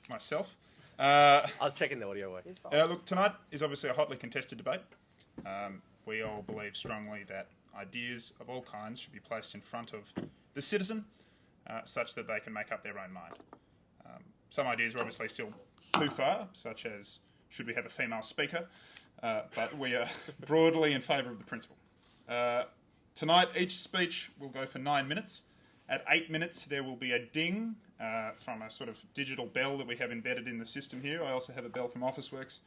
myself. I was checking the audio way. Look, tonight is obviously a hotly contested debate. We all believe strongly that ideas of all kinds should be placed in front of the citizen such that they can make up their own mind. Some ideas are obviously still too far, such as should we have a female speaker, but we are broadly in favour of the principle. Tonight, each speech will go for 9 minutes. At 8 minutes, there will be a ding from a sort of digital bell that we have embedded in the system here. I also have a bell from Officeworks.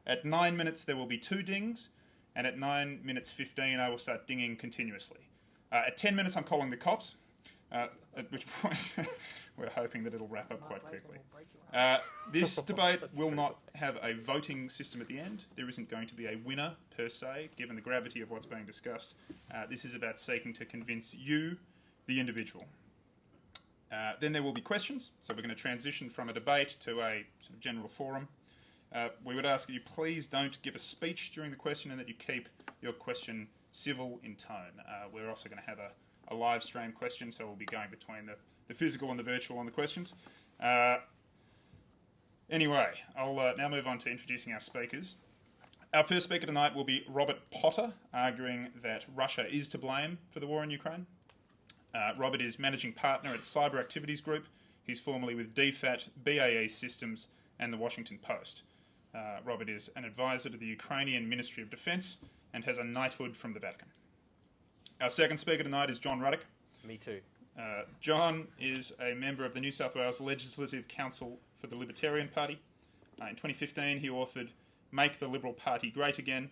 At 9 minutes, there will be 2 dings, and at 9 minutes 15, I will start dinging continuously. At 10 minutes, I'm calling the cops, at which point we're hoping that it'll wrap up quite quickly. This debate will not have a voting system at the end. There isn't going to be a winner, per se, given the gravity of what's being discussed. This is about seeking to convince you, the individual. Then there will be questions, so we're going to transition from a debate to a sort of general forum. We would ask that you please don't give a speech during the question and that you keep your question civil in tone. We're also going to have a live stream question, so we'll be going between the physical and the virtual on the questions. Anyway, I'll now move on to introducing our speakers. Our first speaker tonight will be Robert Potter, arguing that Russia is to blame for the war in Ukraine. Robert is Managing Partner at Cyber Activities Group. He's formerly with DFAT, BAE Systems and the Washington Post. Robert is an advisor to the Ukrainian Ministry of Defence and has a knighthood from the Vatican. Our second speaker tonight is John Ruddock. Me too. John is a member of the New South Wales Legislative Council for the Libertarian Party. In 2015, he authored Make the Liberal Party Great Again,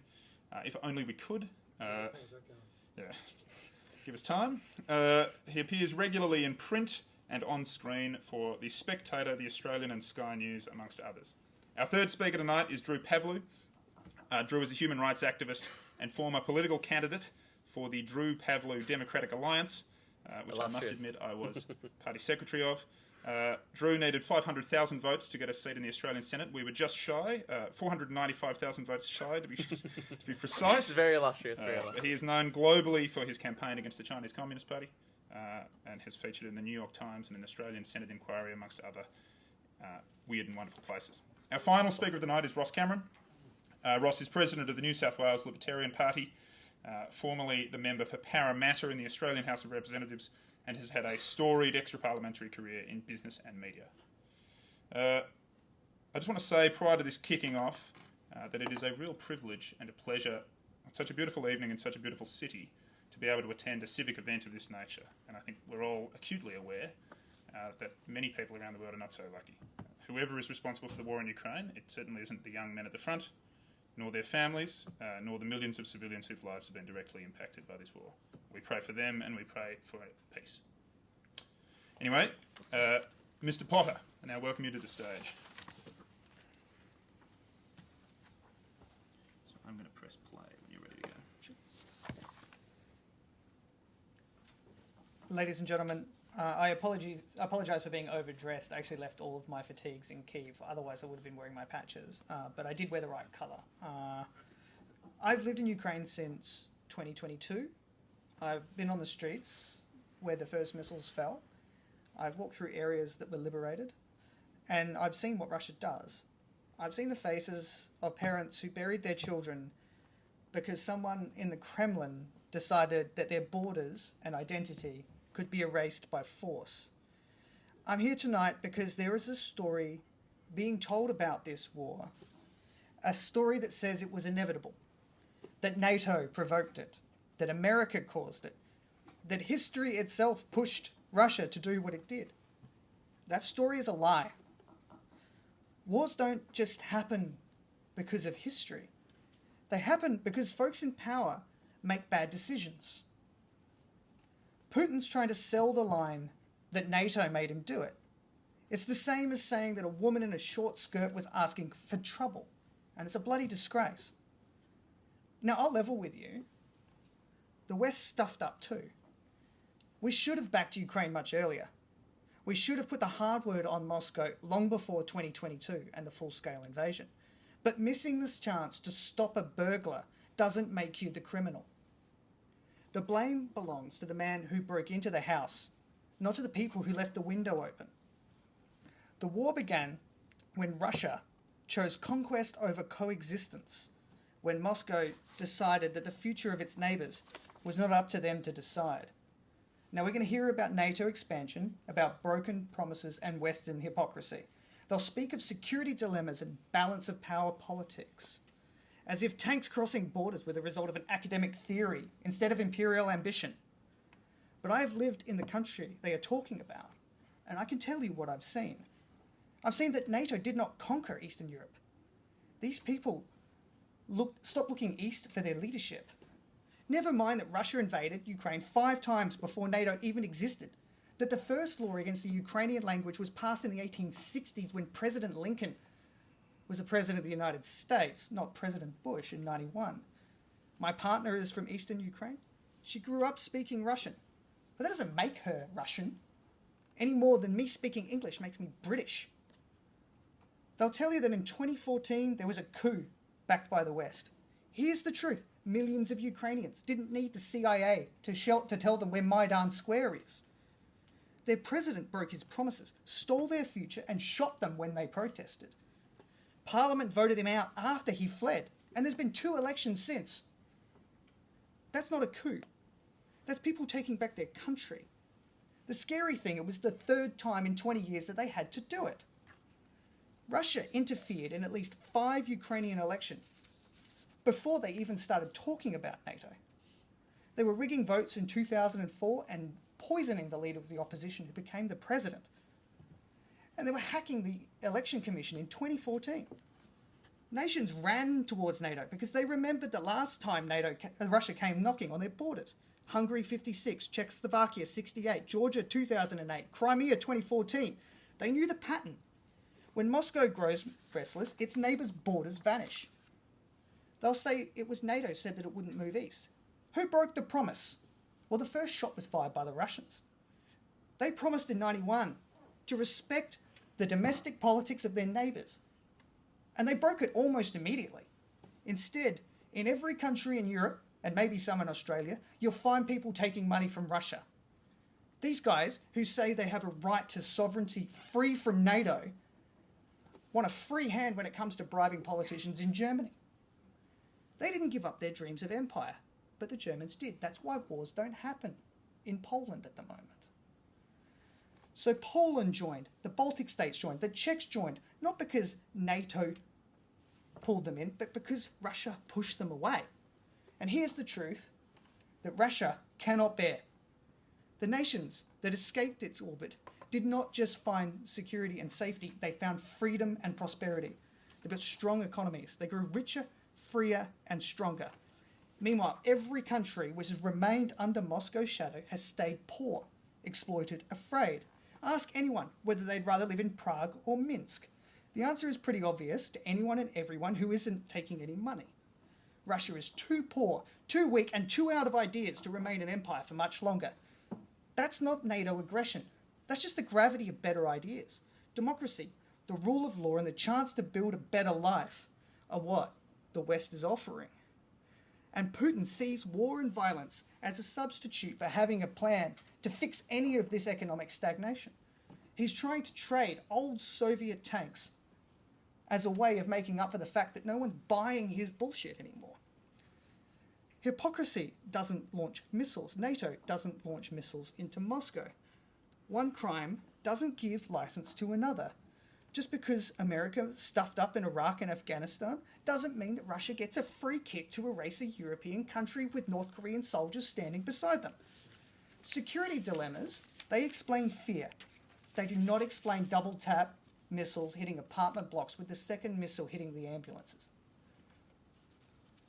If Only We Could. Yeah. Give us time. He appears regularly in print and on screen for The Spectator, The Australian and Sky News, amongst others. Our third speaker tonight is Drew Pavlou. Drew is a human rights activist and former political candidate for the Drew Pavlou Democratic Alliance, which I must admit I was party secretary of. Drew needed 500,000 votes to get a seat in the Australian Senate. We were just shy, 495,000 votes shy to be precise. It's very illustrious. Very illustrious. He is known globally for his campaign against the Chinese Communist Party and has featured in the New York Times and an Australian Senate inquiry, amongst other weird and wonderful places. Our final speaker of the night is Ross Cameron. Ross is president of the New South Wales Libertarian Party, formerly the member for Parramatta in the Australian House of Representatives, and has had a storied extra-parliamentary career in business and media. I just want to say, prior to this kicking off, that it is a real privilege and a pleasure on such a beautiful evening in such a beautiful city to be able to attend a civic event of this nature. And I think we're all acutely aware that many people around the world are not so lucky. Whoever is responsible for the war in Ukraine, it certainly isn't the young men at the front, nor their families, nor the millions of civilians whose lives have been directly impacted by this war. We pray for them and we pray for peace. Anyway, Mr. Potter, I now welcome you to the stage. So I'm going to press play when you're ready to go. Ladies and gentlemen, I apologise for being overdressed. I actually left all of my fatigues in Kyiv, otherwise I would have been wearing my patches, but I did wear the right colour. I've lived in Ukraine since 2022. I've been on the streets where the first missiles fell. I've walked through areas that were liberated, and I've seen what Russia does. I've seen the faces of parents who buried their children because someone in the Kremlin decided that their borders and identity could be erased by force. I'm here tonight because there is a story being told about this war, a story that says it was inevitable, that NATO provoked it, that America caused it, that history itself pushed Russia to do what it did. That story is a lie. Wars don't just happen because of history. They happen because folks in power make bad decisions. Putin's trying to sell the line that NATO made him do it. It's the same as saying that a woman in a short skirt was asking for trouble, and it's a bloody disgrace. Now, I'll level with you. The West stuffed up too. We should have backed Ukraine much earlier. We should have put the hard word on Moscow long before 2022 and the full-scale invasion. But missing this chance to stop a burglar doesn't make you the criminal. The blame belongs to the man who broke into the house, not to the people who left the window open. The war began when Russia chose conquest over coexistence, when Moscow decided that the future of its neighbours was not up to them to decide. Now we're going to hear about NATO expansion, about broken promises and Western hypocrisy. They'll speak of security dilemmas and balance of power politics, as if tanks crossing borders were the result of an academic theory instead of imperial ambition. But I have lived in the country they are talking about, and I can tell you what I've seen. I've seen that NATO did not conquer Eastern Europe. These people stopped looking east for their leadership. Never mind that Russia invaded Ukraine 5 times before NATO even existed, that the first law against the Ukrainian language was passed in the 1860s when President Lincoln was the President of the United States, not President Bush in 91. My partner is from Eastern Ukraine. She grew up speaking Russian, but that doesn't make her Russian, any more than me speaking English makes me British. They'll tell you that in 2014 there was a coup backed by the West. Here's the truth. Millions of Ukrainians didn't need the CIA to tell them where Maidan Square is. Their president broke his promises, stole their future, and shot them when they protested. Parliament voted him out after he fled, and there's been 2 elections since. That's not a coup. That's people taking back their country. The scary thing, it was the 3rd time in 20 years that they had to do it. Russia interfered in at least 5 Ukrainian elections before they even started talking about NATO. They were rigging votes in 2004 and poisoning the leader of the opposition who became the president. And they were hacking the election commission in 2014. Nations ran towards NATO because they remembered the last time Russia came knocking on their borders. Hungary 56, Czechoslovakia 68, Georgia 2008, Crimea 2014. They knew the pattern. When Moscow grows restless, its neighbours' borders vanish. They'll say it was NATO said that it wouldn't move east. Who broke the promise? Well, the first shot was fired by the Russians. They promised in 91 to respect the domestic politics of their neighbours. And they broke it almost immediately. Instead, in every country in Europe, and maybe some in Australia, you'll find people taking money from Russia. These guys, who say they have a right to sovereignty free from NATO, want a free hand when it comes to bribing politicians in Germany. They didn't give up their dreams of empire, but the Germans did. That's why wars don't happen in Poland at the moment. So Poland joined, the Baltic states joined, the Czechs joined, not because NATO pulled them in, but because Russia pushed them away. And here's the truth that Russia cannot bear. The nations that escaped its orbit did not just find security and safety, they found freedom and prosperity. They built strong economies. They grew richer, freer, and stronger. Meanwhile, every country which has remained under Moscow's shadow has stayed poor, exploited, afraid. Ask anyone whether they'd rather live in Prague or Minsk. The answer is pretty obvious to anyone and everyone who isn't taking any money. Russia is too poor, too weak, and too out of ideas to remain an empire for much longer. That's not NATO aggression. That's just the gravity of better ideas. Democracy, the rule of law, and the chance to build a better life are what the West is offering. And Putin sees war and violence as a substitute for having a plan to fix any of this economic stagnation. He's trying to trade old Soviet tanks as a way of making up for the fact that no one's buying his bullshit anymore. Hypocrisy doesn't launch missiles. NATO doesn't launch missiles into Moscow. One crime doesn't give license to another. Just because America stuffed up in Iraq and Afghanistan doesn't mean that Russia gets a free kick to erase a European country with North Korean soldiers standing beside them. Security dilemmas, they explain fear. They do not explain double tap missiles hitting apartment blocks with the second missile hitting the ambulances.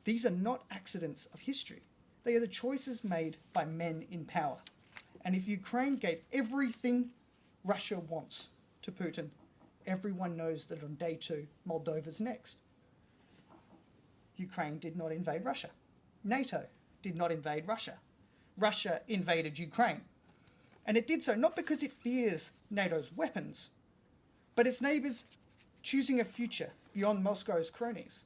These are not accidents of history. They are the choices made by men in power. And if Ukraine gave everything Russia wants to Putin, everyone knows that on day 2, Moldova's next. Ukraine did not invade Russia. NATO did not invade Russia. Russia invaded Ukraine. And it did so not because it fears NATO's weapons, but its neighbours choosing a future beyond Moscow's cronies.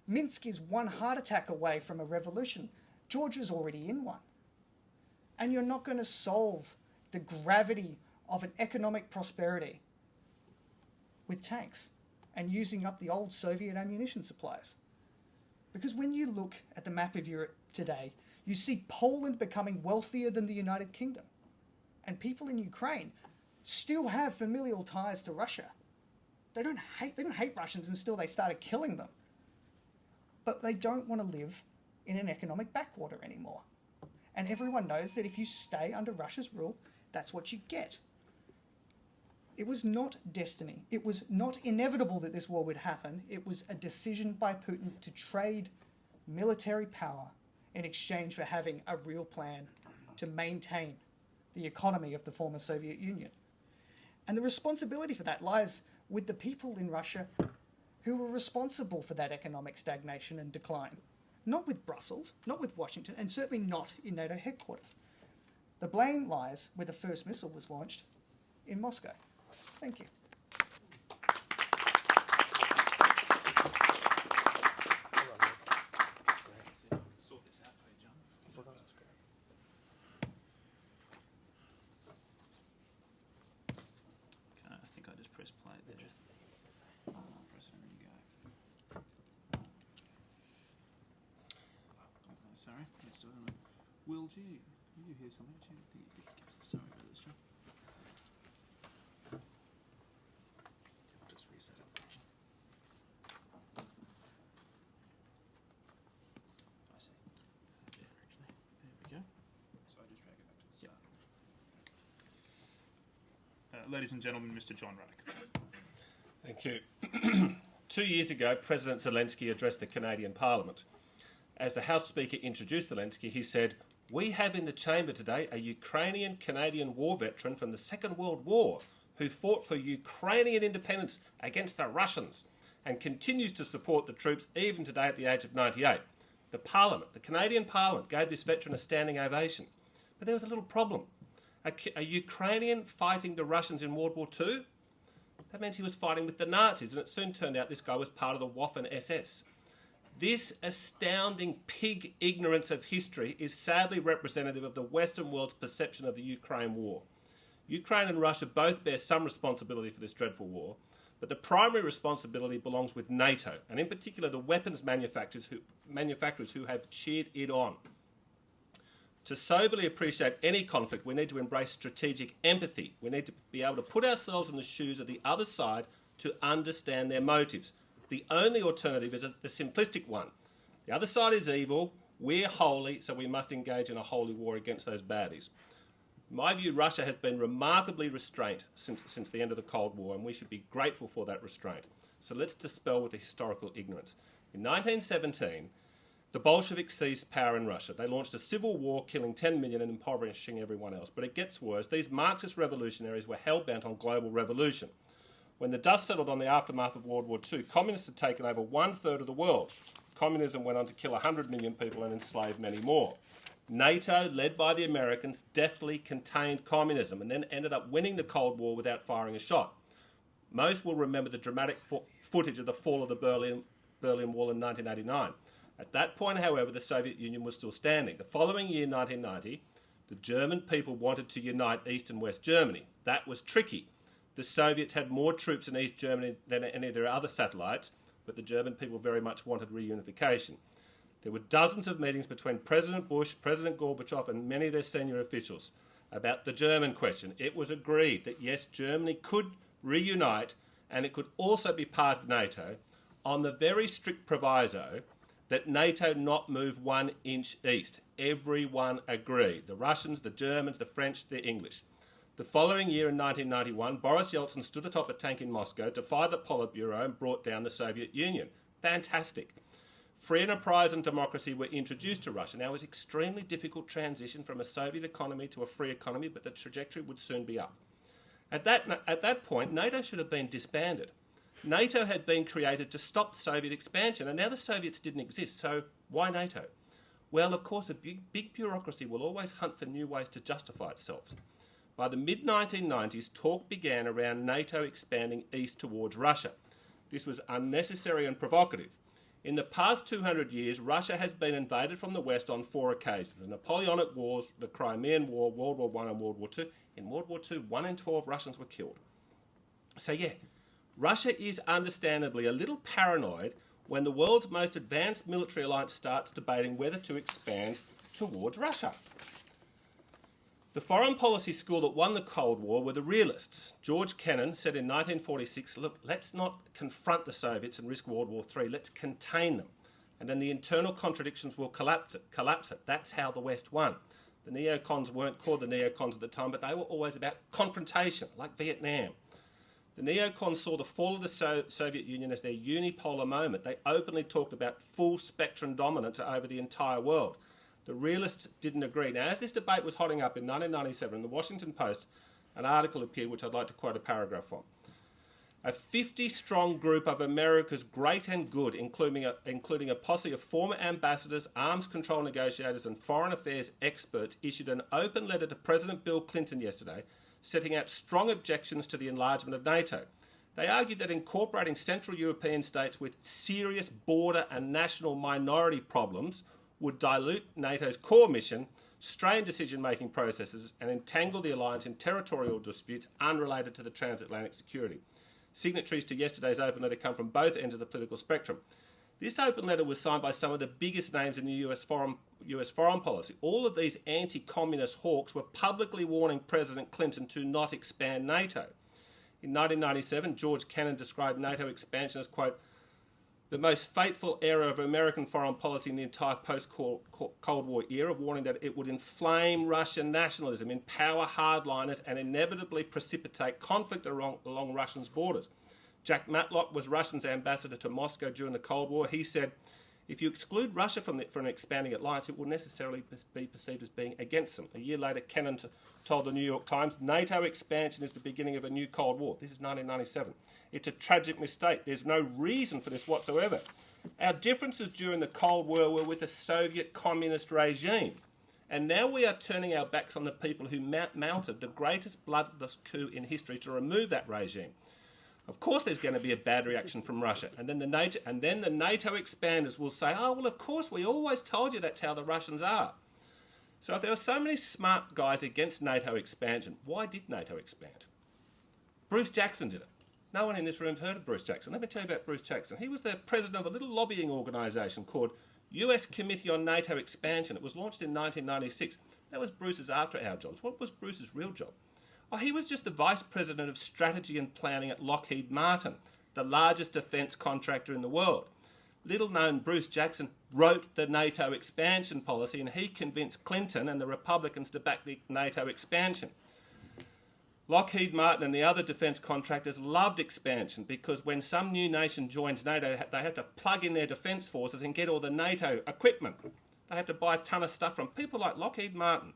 Minsk is one heart attack away from a revolution. Georgia's already in one. And you're not going to solve the gravity of an economic prosperity with tanks and using up the old Soviet ammunition supplies. Because when you look at the map of Europe today, you see Poland becoming wealthier than the United Kingdom. And people in Ukraine still have familial ties to Russia. They don't hate Russians, and still they started killing them. But they don't want to live in an economic backwater anymore. And everyone knows that if you stay under Russia's rule, that's what you get. It was not destiny. It was not inevitable that this war would happen. It was a decision by Putin to trade military power in exchange for having a real plan to maintain the economy of the former Soviet Union. And the responsibility for that lies with the people in Russia who were responsible for that economic stagnation and decline. Not with Brussels, not with Washington, and certainly not in NATO headquarters. The blame lies where the first missile was launched, in Moscow. Thank you. I think I just press play there. Press it and then you go. Sorry, let's do it. Will, do you hear something? Do you think you could sorry about this, John? Just reset it. I see. Yeah, actually. There we go. So I just drag it back to the start. Ladies and gentlemen, Mr. John Ruddock. Thank you. 2 years ago, President Zelensky addressed the Canadian Parliament. As the House Speaker introduced Zelensky, he said, "We have in the chamber today a Ukrainian-Canadian war veteran from the Second World War who fought for Ukrainian independence against the Russians and continues to support the troops even today at the age of 98. The Parliament, the Canadian Parliament, gave this veteran a standing ovation. But there was a little problem. A Ukrainian fighting the Russians in World War II? That meant he was fighting with the Nazis, and it soon turned out this guy was part of the Waffen SS. This astounding pig ignorance of history is sadly representative of the Western world's perception of the Ukraine war. Ukraine and Russia both bear some responsibility for this dreadful war, but the primary responsibility belongs with NATO, and in particular the weapons manufacturers who have cheered it on. To soberly appreciate any conflict, we need to embrace strategic empathy. We need to be able to put ourselves in the shoes of the other side to understand their motives. The only alternative is the simplistic one. The other side is evil, we're holy, so we must engage in a holy war against those baddies. In my view, Russia has been remarkably restrained since the end of the Cold War, and we should be grateful for that restraint. So let's dispel with the historical ignorance. In 1917, the Bolsheviks seized power in Russia. They launched a civil war, killing 10 million and impoverishing everyone else. But it gets worse. These Marxist revolutionaries were hell-bent on global revolution. When the dust settled on the aftermath of World War II, communists had taken over 1/3 of the world. Communism went on to kill 100 million people and enslave many more. NATO, led by the Americans, deftly contained communism and then ended up winning the Cold War without firing a shot. Most will remember the dramatic footage of the fall of the Berlin Wall in 1989. At that point, however, the Soviet Union was still standing. The following year, 1990, the German people wanted to unite East and West Germany. That was tricky. The Soviets had more troops in East Germany than any of their other satellites, but the German people very much wanted reunification. There were dozens of meetings between President Bush, President Gorbachev, and many of their senior officials about the German question. It was agreed that, yes, Germany could reunite and it could also be part of NATO on the very strict proviso that NATO not move 1 inch east. Everyone agreed. The Russians, the Germans, the French, the English. The following year in 1991, Boris Yeltsin stood atop a tank in Moscow, defied the Politburo and brought down the Soviet Union. Fantastic. Free enterprise and democracy were introduced to Russia. Now, it was an extremely difficult transition from a Soviet economy to a free economy, but the trajectory would soon be up. At that point, NATO should have been disbanded. NATO had been created to stop Soviet expansion, and now the Soviets didn't exist, so why NATO? Well, of course, a big bureaucracy will always hunt for new ways to justify itself. By the mid-1990s, talk began around NATO expanding east towards Russia. This was unnecessary and provocative. In the past 200 years, Russia has been invaded from the west on 4 occasions. The Napoleonic Wars, the Crimean War, World War I and World War II. In World War II, 1 in 12 Russians were killed. So yeah, Russia is understandably a little paranoid when the world's most advanced military alliance starts debating whether to expand towards Russia. The foreign policy school that won the Cold War were the realists. George Kennan said in 1946, look, let's not confront the Soviets and risk World War III, let's contain them. And then the internal contradictions will collapse it. That's how the West won. The neocons weren't called the neocons at the time, but they were always about confrontation, like Vietnam. The neocons saw the fall of the Soviet Union as their unipolar moment. They openly talked about full spectrum dominance over the entire world. The realists didn't agree. Now, as this debate was hotting up in 1997, in the Washington Post, an article appeared which I'd like to quote a paragraph from. A 50-strong group of America's great and good, including a posse of former ambassadors, arms control negotiators and foreign affairs experts, issued an open letter to President Bill Clinton yesterday, setting out strong objections to the enlargement of NATO. They argued that incorporating Central European states with serious border and national minority problems would dilute NATO's core mission, strain decision-making processes and entangle the alliance in territorial disputes unrelated to the transatlantic security. Signatories to yesterday's open letter come from both ends of the political spectrum. This open letter was signed by some of the biggest names in the US foreign policy. All of these anti-communist hawks were publicly warning President Clinton to not expand NATO. In 1997, George Kennan described NATO expansion as, quote, the most fateful era of American foreign policy in the entire post-Cold War era, warning that it would inflame Russian nationalism, empower hardliners and inevitably precipitate conflict along Russia's borders. Jack Matlock was Russia's ambassador to Moscow during the Cold War. He said, if you exclude Russia from an expanding alliance, it will necessarily be perceived as being against them. A year later, Kennan told the New York Times, NATO expansion is the beginning of a new Cold War. This is 1997. It's a tragic mistake. There's no reason for this whatsoever. Our differences during the Cold War were with the Soviet communist regime. And now we are turning our backs on the people who mounted the greatest bloodless coup in history to remove that regime. Of course there's going to be a bad reaction from Russia. And then the NATO expanders will say, oh, well, of course, we always told you that's how the Russians are. So if there were so many smart guys against NATO expansion, why did NATO expand? Bruce Jackson did it. No one in this room's heard of Bruce Jackson. Let me tell you about Bruce Jackson. He was the president of a little lobbying organisation called US Committee on NATO Expansion. It was launched in 1996. That was Bruce's after-hour jobs. What was Bruce's real job? Oh, he was just the vice president of strategy and planning at Lockheed Martin, the largest defence contractor in the world. Little known Bruce Jackson wrote the NATO expansion policy, and he convinced Clinton and the Republicans to back the NATO expansion. Lockheed Martin and the other defence contractors loved expansion because when some new nation joins NATO, they have to plug in their defence forces and get all the NATO equipment. They have to buy a ton of stuff from people like Lockheed Martin.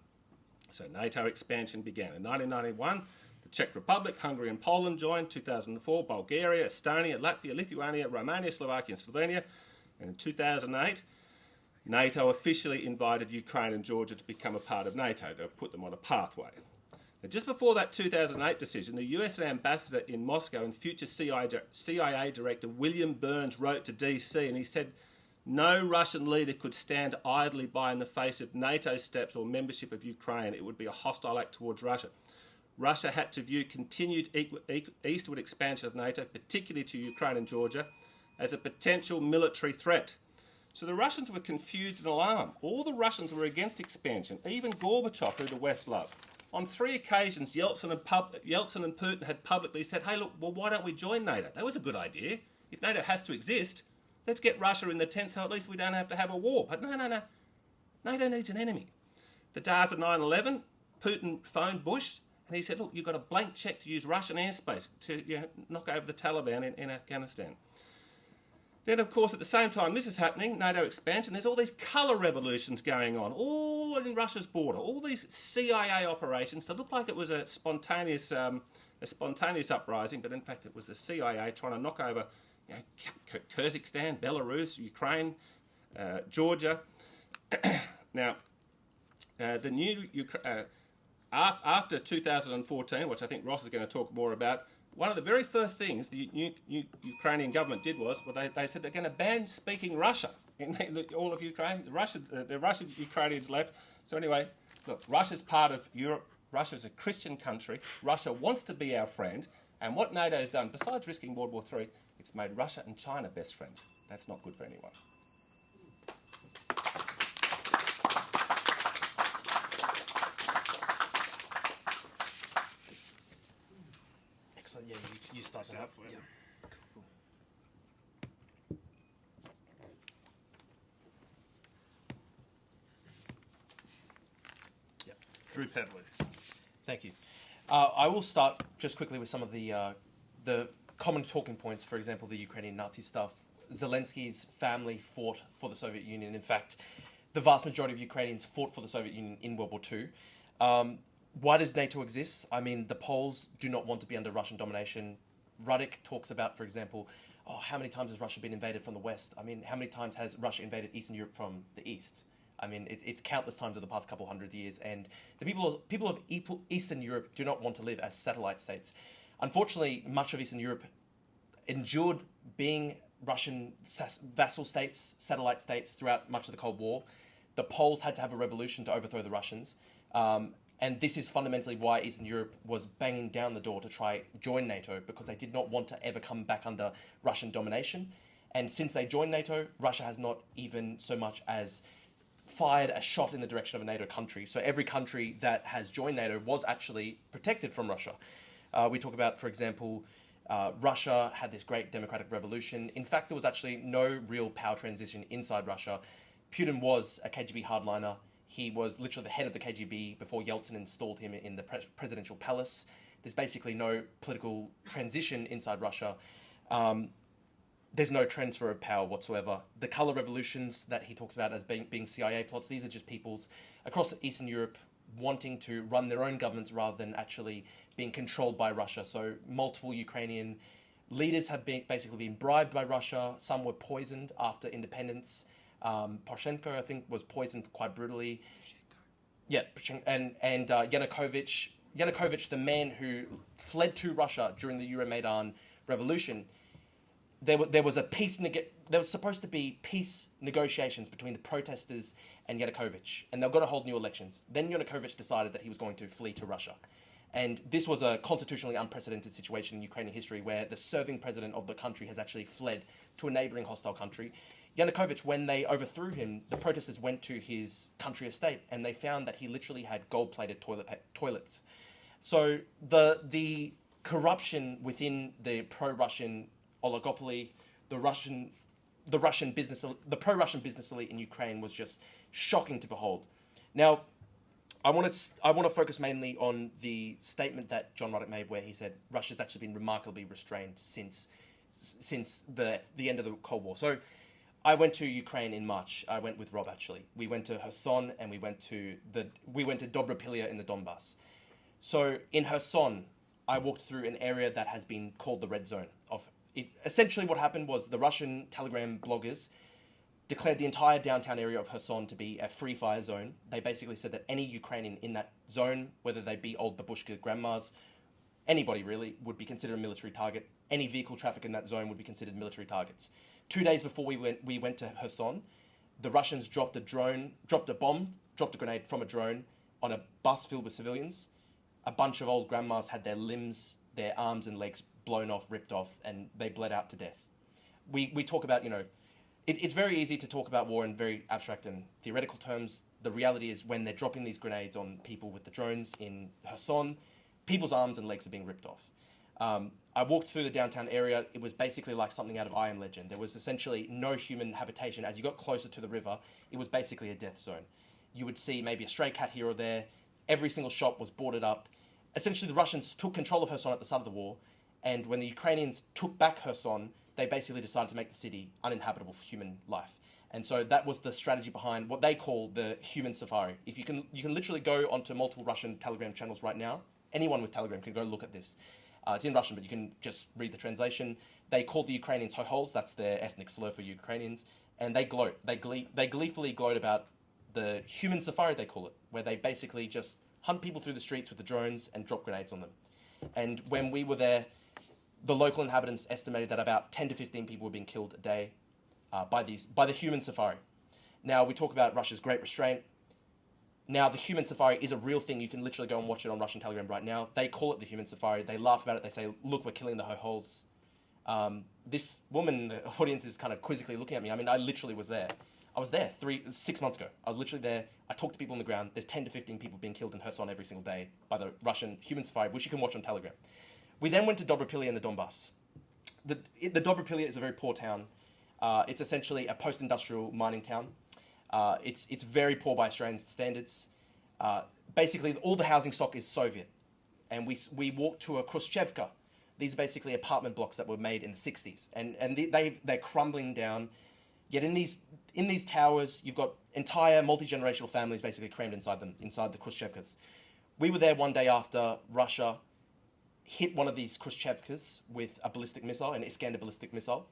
So NATO expansion began. In 1991, the Czech Republic, Hungary and Poland joined. 2004, Bulgaria, Estonia, Latvia, Lithuania, Romania, Slovakia and Slovenia. And in 2008, NATO officially invited Ukraine and Georgia to become a part of NATO. They put them on a pathway. Now, just before that 2008 decision, the US ambassador in Moscow and future CIA director William Burns wrote to DC and he said, no Russian leader could stand idly by in the face of NATO steps or membership of Ukraine. It would be a hostile act towards Russia. Russia had to view continued eastward expansion of NATO, particularly to Ukraine and Georgia, as a potential military threat. So the Russians were confused and alarmed. All the Russians were against expansion, even Gorbachev, who the West loved. On 3 occasions, Yeltsin and Putin had publicly said, hey, look, well, why don't we join NATO? That was a good idea. If NATO has to exist, let's get Russia in the tent so at least we don't have to have a war. But no. NATO needs an enemy. The day after 9/11, Putin phoned Bush and he said, look, you've got a blank cheque to use Russian airspace to knock over the Taliban in Afghanistan. Then, of course, at the same time this is happening, NATO expansion, there's all these colour revolutions going on, all in Russia's border, all these CIA operations that look like it was a spontaneous uprising, but in fact it was the CIA trying to knock over Kyrgyzstan, Belarus, Ukraine, Georgia. Now, after 2014, which I think Ross is going to talk more about, one of the very first things the Ukrainian government did was, they said they're going to ban speaking Russian in all of Ukraine. The Russian Ukrainians left. So anyway, look, Russia's part of Europe. Russia's a Christian country. Russia wants to be our friend. And what NATO has done, besides risking World War III, it's made Russia and China best friends. That's not good for anyone. Excellent. Yeah, you start that up. Yeah. Cool. Yeah. Drew Pevley. Thank you. I will start just quickly with some of the common talking points. For example, the Ukrainian Nazi stuff. Zelensky's family fought for the Soviet Union. In fact, the vast majority of Ukrainians fought for the Soviet Union in World War II. Why does NATO exist? I mean, the Poles do not want to be under Russian domination. Ruddick talks about, for example, how many times has Russia been invaded from the West? I mean, how many times has Russia invaded Eastern Europe from the East? I mean, it's countless times over the past couple hundred years, and the people of Eastern Europe do not want to live as satellite states. Unfortunately, much of Eastern Europe endured being Russian vassal states, satellite states, throughout much of the Cold War. The Poles had to have a revolution to overthrow the Russians, and this is fundamentally why Eastern Europe was banging down the door to try join NATO, because they did not want to ever come back under Russian domination. And since they joined NATO, Russia has not even so much as fired a shot in the direction of a NATO country. So every country that has joined NATO was actually protected from Russia. We talk about, for example, Russia had this great democratic revolution. In fact, there was actually no real power transition inside Russia. Putin was a KGB hardliner. He was literally the head of the KGB before Yeltsin installed him in the presidential palace. There's basically no political transition inside Russia. There's no transfer of power whatsoever. The color revolutions that he talks about as being CIA plots, these are just peoples across Eastern Europe wanting to run their own governments rather than actually being controlled by Russia. So multiple Ukrainian leaders have basically been bribed by Russia. Some were poisoned after independence. Poroshenko, I think, was poisoned quite brutally. Yeah, and Yanukovych, the man who fled to Russia during the Euromaidan revolution. There was supposed to be peace negotiations between the protesters and Yanukovych, and they were going to hold new elections. Then Yanukovych decided that he was going to flee to Russia. And this was a constitutionally unprecedented situation in Ukrainian history, where the serving president of the country has actually fled to a neighboring hostile country. Yanukovych, when they overthrew him, the protesters went to his country estate, and they found that he literally had gold-plated toilets. So the corruption within the pro-Russian oligopoly, the pro-Russian business elite in Ukraine was just shocking to behold. Now, I want to focus mainly on the statement that John Ruddick made, where he said Russia's actually been remarkably restrained since the end of the Cold War. So, I went to Ukraine in March. I went with Rob, actually. We went to Kherson, and we went to Dobropilya in the Donbass. So in Kherson, I walked through an area that has been called the Red Zone. Essentially, what happened was the Russian Telegram bloggers declared the entire downtown area of Kherson to be a free fire zone. They basically said that any Ukrainian in that zone, whether they be old babushka grandmas, anybody really, would be considered a military target. Any vehicle traffic in that zone would be considered military targets. 2 days before we went to Kherson, the Russians dropped a grenade from a drone on a bus filled with civilians. A bunch of old grandmas had their limbs, their arms and legs blown off, ripped off, and they bled out to death. We talk about, it's very easy to talk about war in very abstract and theoretical terms. The reality is, when they're dropping these grenades on people with the drones in Kherson, people's arms and legs are being ripped off. I walked through the downtown area. It was basically like something out of I Am Legend. There was essentially no human habitation. As you got closer to the river, it was basically a death zone. You would see maybe a stray cat here or there. Every single shop was boarded up. Essentially, the Russians took control of Kherson at the start of the war, and when the Ukrainians took back Kherson, they basically decided to make the city uninhabitable for human life. And so that was the strategy behind what they call the human safari. If you can literally go onto multiple Russian Telegram channels right now. Anyone with Telegram can go look at this. It's in Russian, but you can just read the translation. They call the Ukrainians hohols. That's their ethnic slur for Ukrainians. And they gloat. They gleefully gloat about the human safari, they call it, where they basically just hunt people through the streets with the drones and drop grenades on them. And when we were there, the local inhabitants estimated that about 10 to 15 people were being killed a day by the human safari. Now, we talk about Russia's great restraint. Now, the human safari is a real thing. You can literally go and watch it on Russian Telegram right now. They call it the human safari. They laugh about it. They say, look, we're killing the ho-holes. This woman, the audience is kind of quizzically looking at me. I mean, I literally was there. I was there 6 months ago. I was literally there. I talked to people on the ground. There's 10 to 15 people being killed in Kherson every single day by the Russian human safari, which you can watch on Telegram. We then went to Dobropilia in the Donbass. The Dobropilia is a very poor town. It's essentially a post-industrial mining town. It's very poor by Australian standards. Basically, all the housing stock is Soviet. And we walked to a Khrushchevka. These are basically apartment blocks that were made in the 60s. And they're crumbling down. Yet in these towers, you've got entire multi-generational families basically crammed inside them, inside the Khrushchevkas. We were there one day after Russia hit one of these Khrushchevkas with a ballistic missile, an Iskander ballistic missile.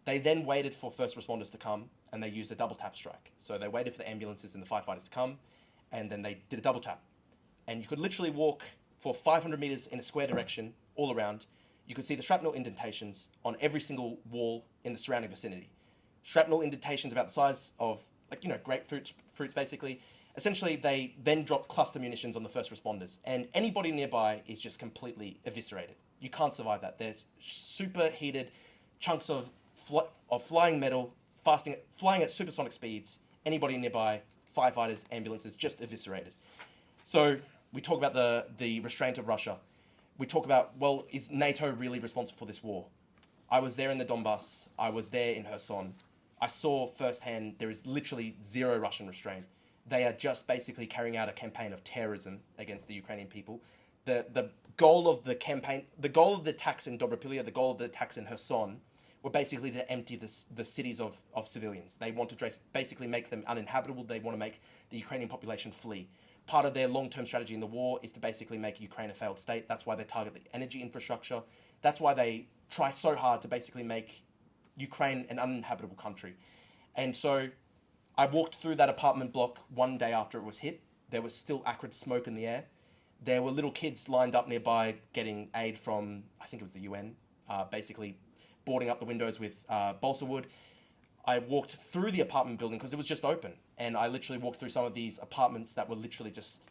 They then waited for first responders to come, and they used a double tap strike. So they waited for the ambulances and the firefighters to come, and then they did a double tap. And you could literally walk for 500 meters in a square direction all around. You could see the shrapnel indentations on every single wall in the surrounding vicinity. Shrapnel indentations about the size of, grapefruits basically. Essentially, they then drop cluster munitions on the first responders, and anybody nearby is just completely eviscerated. You can't survive that. There's superheated chunks of flying metal, flying at supersonic speeds. Anybody nearby, firefighters, ambulances, just eviscerated. So we talk about the restraint of Russia. We talk about, well, is NATO really responsible for this war? I was there in the Donbass. I was there in Kherson. I saw firsthand there is literally zero Russian restraint. They are just basically carrying out a campaign of terrorism against the Ukrainian people. The goal of the campaign, the goal of the attacks in Dobropilia, the goal of the attacks in Kherson, were basically to empty the cities of civilians. They want to basically make them uninhabitable. They want to make the Ukrainian population flee. Part of their long-term strategy in the war is to basically make Ukraine a failed state. That's why they target the energy infrastructure. That's why they try so hard to basically make Ukraine an uninhabitable country. And so I walked through that apartment block one day after it was hit. There was still acrid smoke in the air. There were little kids lined up nearby getting aid from, I think it was the UN, basically boarding up the windows with balsa wood. I walked through the apartment building because it was just open. And I literally walked through some of these apartments that were literally just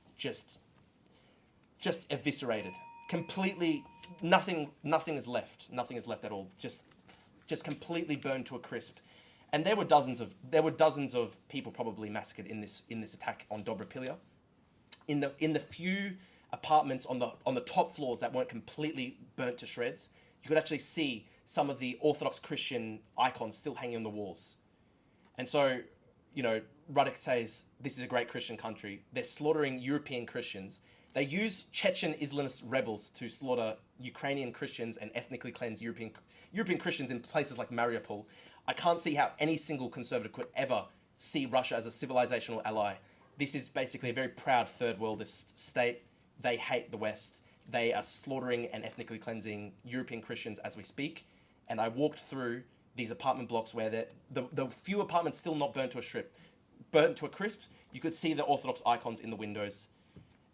eviscerated. Completely, nothing is left. Nothing is left at all. Just completely burned to a crisp. And there were dozens of people probably massacred in this attack on Dobropilia. In the few apartments on the top floors that weren't completely burnt to shreds, you could actually see some of the Orthodox Christian icons still hanging on the walls. And so, Ruddock says this is a great Christian country. They're slaughtering European Christians. They use Chechen Islamist rebels to slaughter Ukrainian Christians and ethnically cleanse European Christians in places like Mariupol. I can't see how any single conservative could ever see Russia as a civilizational ally. This is basically a very proud third worldist state. They hate the West. They are slaughtering and ethnically cleansing European Christians as we speak. And I walked through these apartment blocks where the few apartments still not burnt to a crisp. You could see the Orthodox icons in the windows.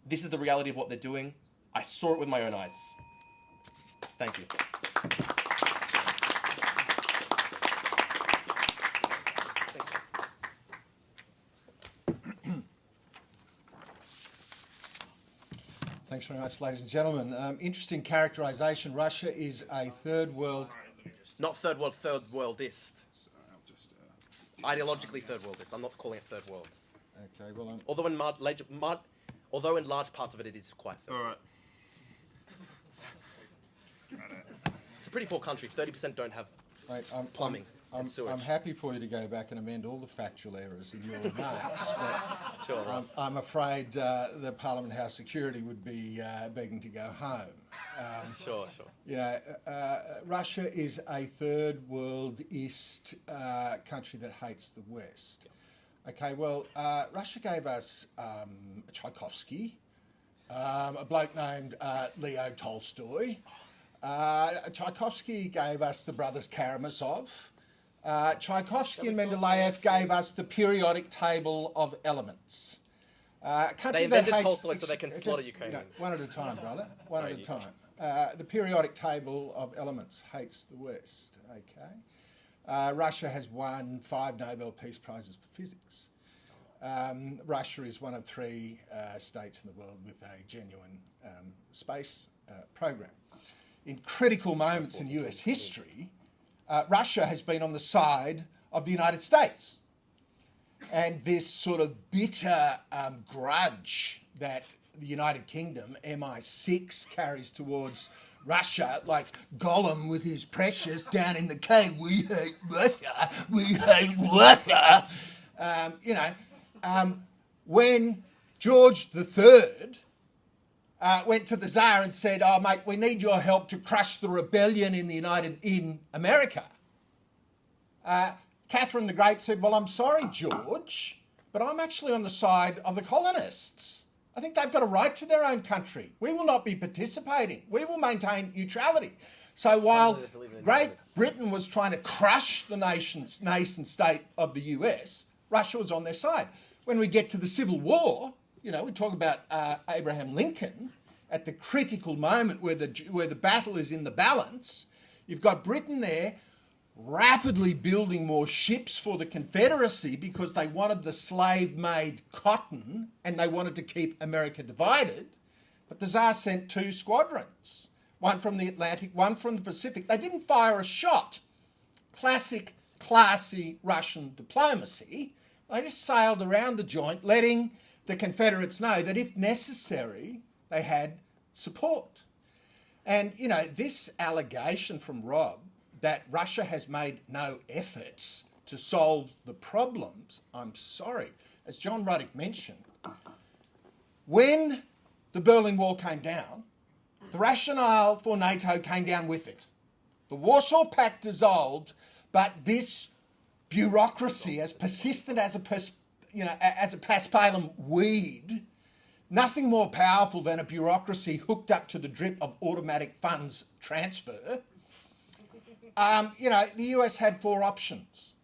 This is the reality of what they're doing. I saw it with my own eyes. Thank you. Thanks very much, ladies and gentlemen. Interesting characterisation. Russia is a third world... Not third worldist. Ideologically third worldist. I'm not calling it third world. Okay, well... Although in large parts of it is quite third. All right. It's a pretty poor country. 30% don't have plumbing and sewage. I'm happy for you to go back and amend all the factual errors in your remarks, but Sure, Ross. I'm afraid the Parliament House security would be begging to go home. Sure. Russia is a third worldist country that hates the West. Okay, well, Russia gave us Tchaikovsky, a bloke named Leo Tolstoy. Tchaikovsky gave us the brothers Karamazov. Tchaikovsky and Mendeleev gave us the periodic table of elements. They invented Tolstoy so they can slaughter Ukrainians. One at a time, brother. One at a time. The periodic table of elements hates the West. Okay. Russia has won 5 Nobel Peace Prizes for physics. Russia is one of 3 states in the world with a genuine space program. In critical moments in US history, Russia has been on the side of the United States. And this sort of bitter grudge that the United Kingdom, MI6, carries towards Russia, like Gollum with his precious down in the cave, we hate Russia, we hate Russia. When George III went to the Tsar and said, "Oh, mate, we need your help to crush the rebellion in America," Catherine the Great said, "Well, I'm sorry, George, but I'm actually on the side of the colonists. I think they've got a right to their own country. We will not be participating. We will maintain neutrality." So while Great Britain was trying to crush the nation state of the US, Russia was on their side. When we get to the Civil War, we talk about Abraham Lincoln at the critical moment where the battle is in the balance. You've got Britain there rapidly building more ships for the Confederacy because they wanted the slave-made cotton and they wanted to keep America divided. But the Tsar sent 2 squadrons, one from the Atlantic, one from the Pacific. They didn't fire a shot. Classic, classy Russian diplomacy. They just sailed around the joint, letting the Confederates know that if necessary, they had support. And, this allegation from Rob that Russia has made no efforts to solve the problems, I'm sorry. As John Ruddock mentioned, when the Berlin Wall came down, the rationale for NATO came down with it. The Warsaw Pact dissolved, but this bureaucracy, as persistent as a paspalum weed, nothing more powerful than a bureaucracy hooked up to the drip of automatic funds transfer. The US had 4 options.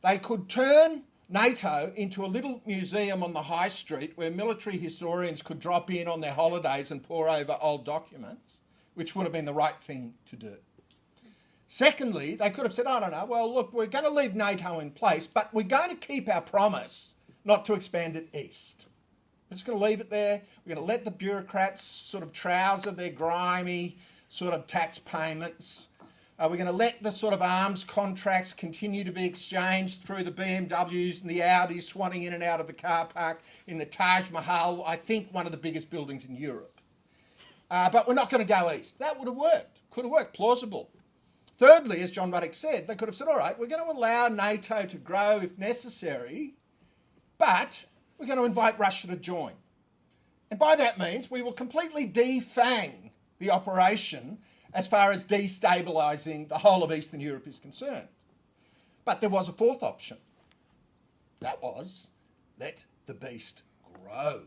They could turn NATO into a little museum on the high street where military historians could drop in on their holidays and pore over old documents, which would have been the right thing to do. Secondly, they could have said, I don't know, well, look, we're going to leave NATO in place, but we're going to keep our promise not to expand it east. We're just going to leave it there. We're going to let the bureaucrats sort of trouser their grimy sort of tax payments. We're going to let the sort of arms contracts continue to be exchanged through the BMWs and the Audis swanning in and out of the car park in the Taj Mahal, I think one of the biggest buildings in Europe. But we're not going to go east. That would have worked. Could have worked. Plausible. Thirdly, as John Ruddock said, they could have said, all right, we're going to allow NATO to grow if necessary, but we're going to invite Russia to join. And by that means, we will completely defang the operation as far as destabilising the whole of Eastern Europe is concerned. But there was a 4th option. That was, let the beast grow.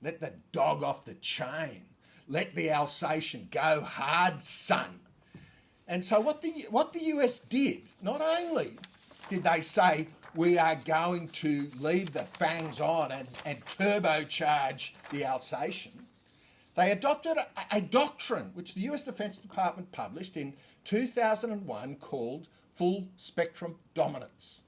Let the dog off the chain. Let the Alsatian go hard, son. And so what the US did, not only did they say, we are going to leave the fangs on and turbocharge the Alsatian, they adopted a doctrine which the US Defence Department published in 2001 called full spectrum dominance.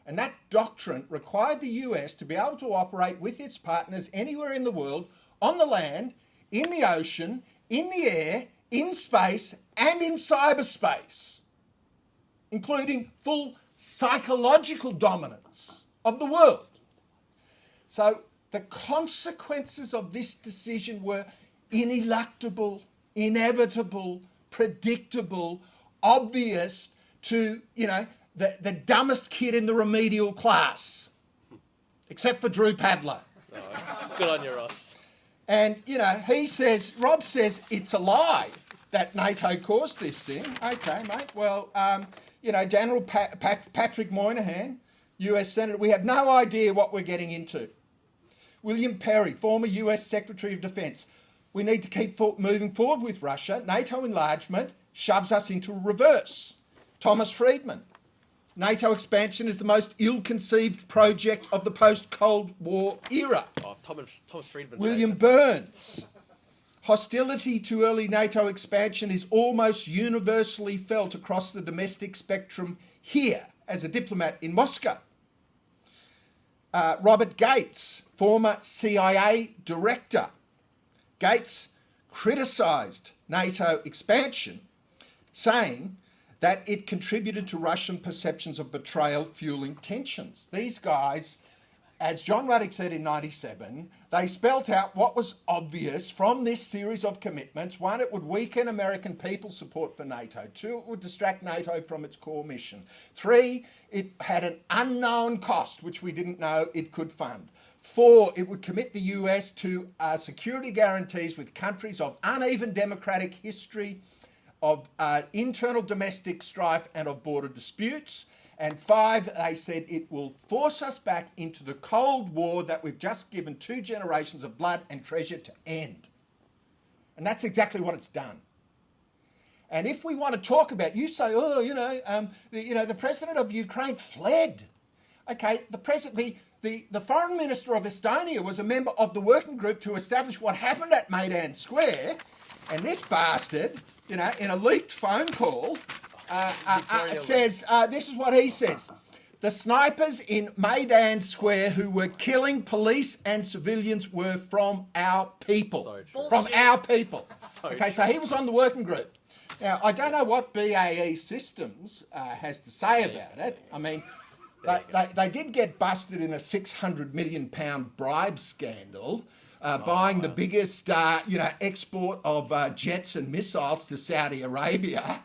And that doctrine required the US to be able to operate with its partners anywhere in the world, on the land, in the ocean, in the air, in space, and in cyberspace, including full psychological dominance of the world. So the consequences of this decision were ineluctable, inevitable, predictable, obvious to, the dumbest kid in the remedial class, except for Drew Padlow. Oh, good on you, Ross. And, Rob says it's a lie that NATO caused this thing. Okay, mate. Well, General Patrick Moynihan, US Senator, we have no idea what we're getting into. William Perry, former US Secretary of Defence, we need to keep moving forward with Russia. NATO enlargement shoves us into reverse. Thomas Friedman, NATO expansion is the most ill-conceived project of the post-Cold War era. Oh, Thomas Friedman. William Burns, hostility to early NATO expansion is almost universally felt across the domestic spectrum here as a diplomat in Moscow. Robert Gates, former CIA director. Gates criticised NATO expansion, saying that it contributed to Russian perceptions of betrayal, fueling tensions. These guys, as John Ruddick said in 97, they spelt out what was obvious from this series of commitments. One, it would weaken American people's support for NATO. Two, it would distract NATO from its core mission. Three, it had an unknown cost, which we didn't know it could fund. Four, it would commit the US to security guarantees with countries of uneven democratic history, of internal domestic strife and of border disputes. And five, they said it will force us back into the Cold War that we've just given 2 generations of blood and treasure to end. And that's exactly what it's done. And if we want to talk about, you say, oh, the president of Ukraine fled. Okay, the foreign minister of Estonia was a member of the working group to establish what happened at Maidan Square. And this bastard, in a leaked phone call, says, this is what he says. The snipers in Maidan Square who were killing police and civilians were from our people. From our people. So he was on the working group. Now, I don't know what BAE Systems has to say about it. I mean, they did get busted in a £600 million bribe scandal, buying the biggest, export of jets and missiles to Saudi Arabia,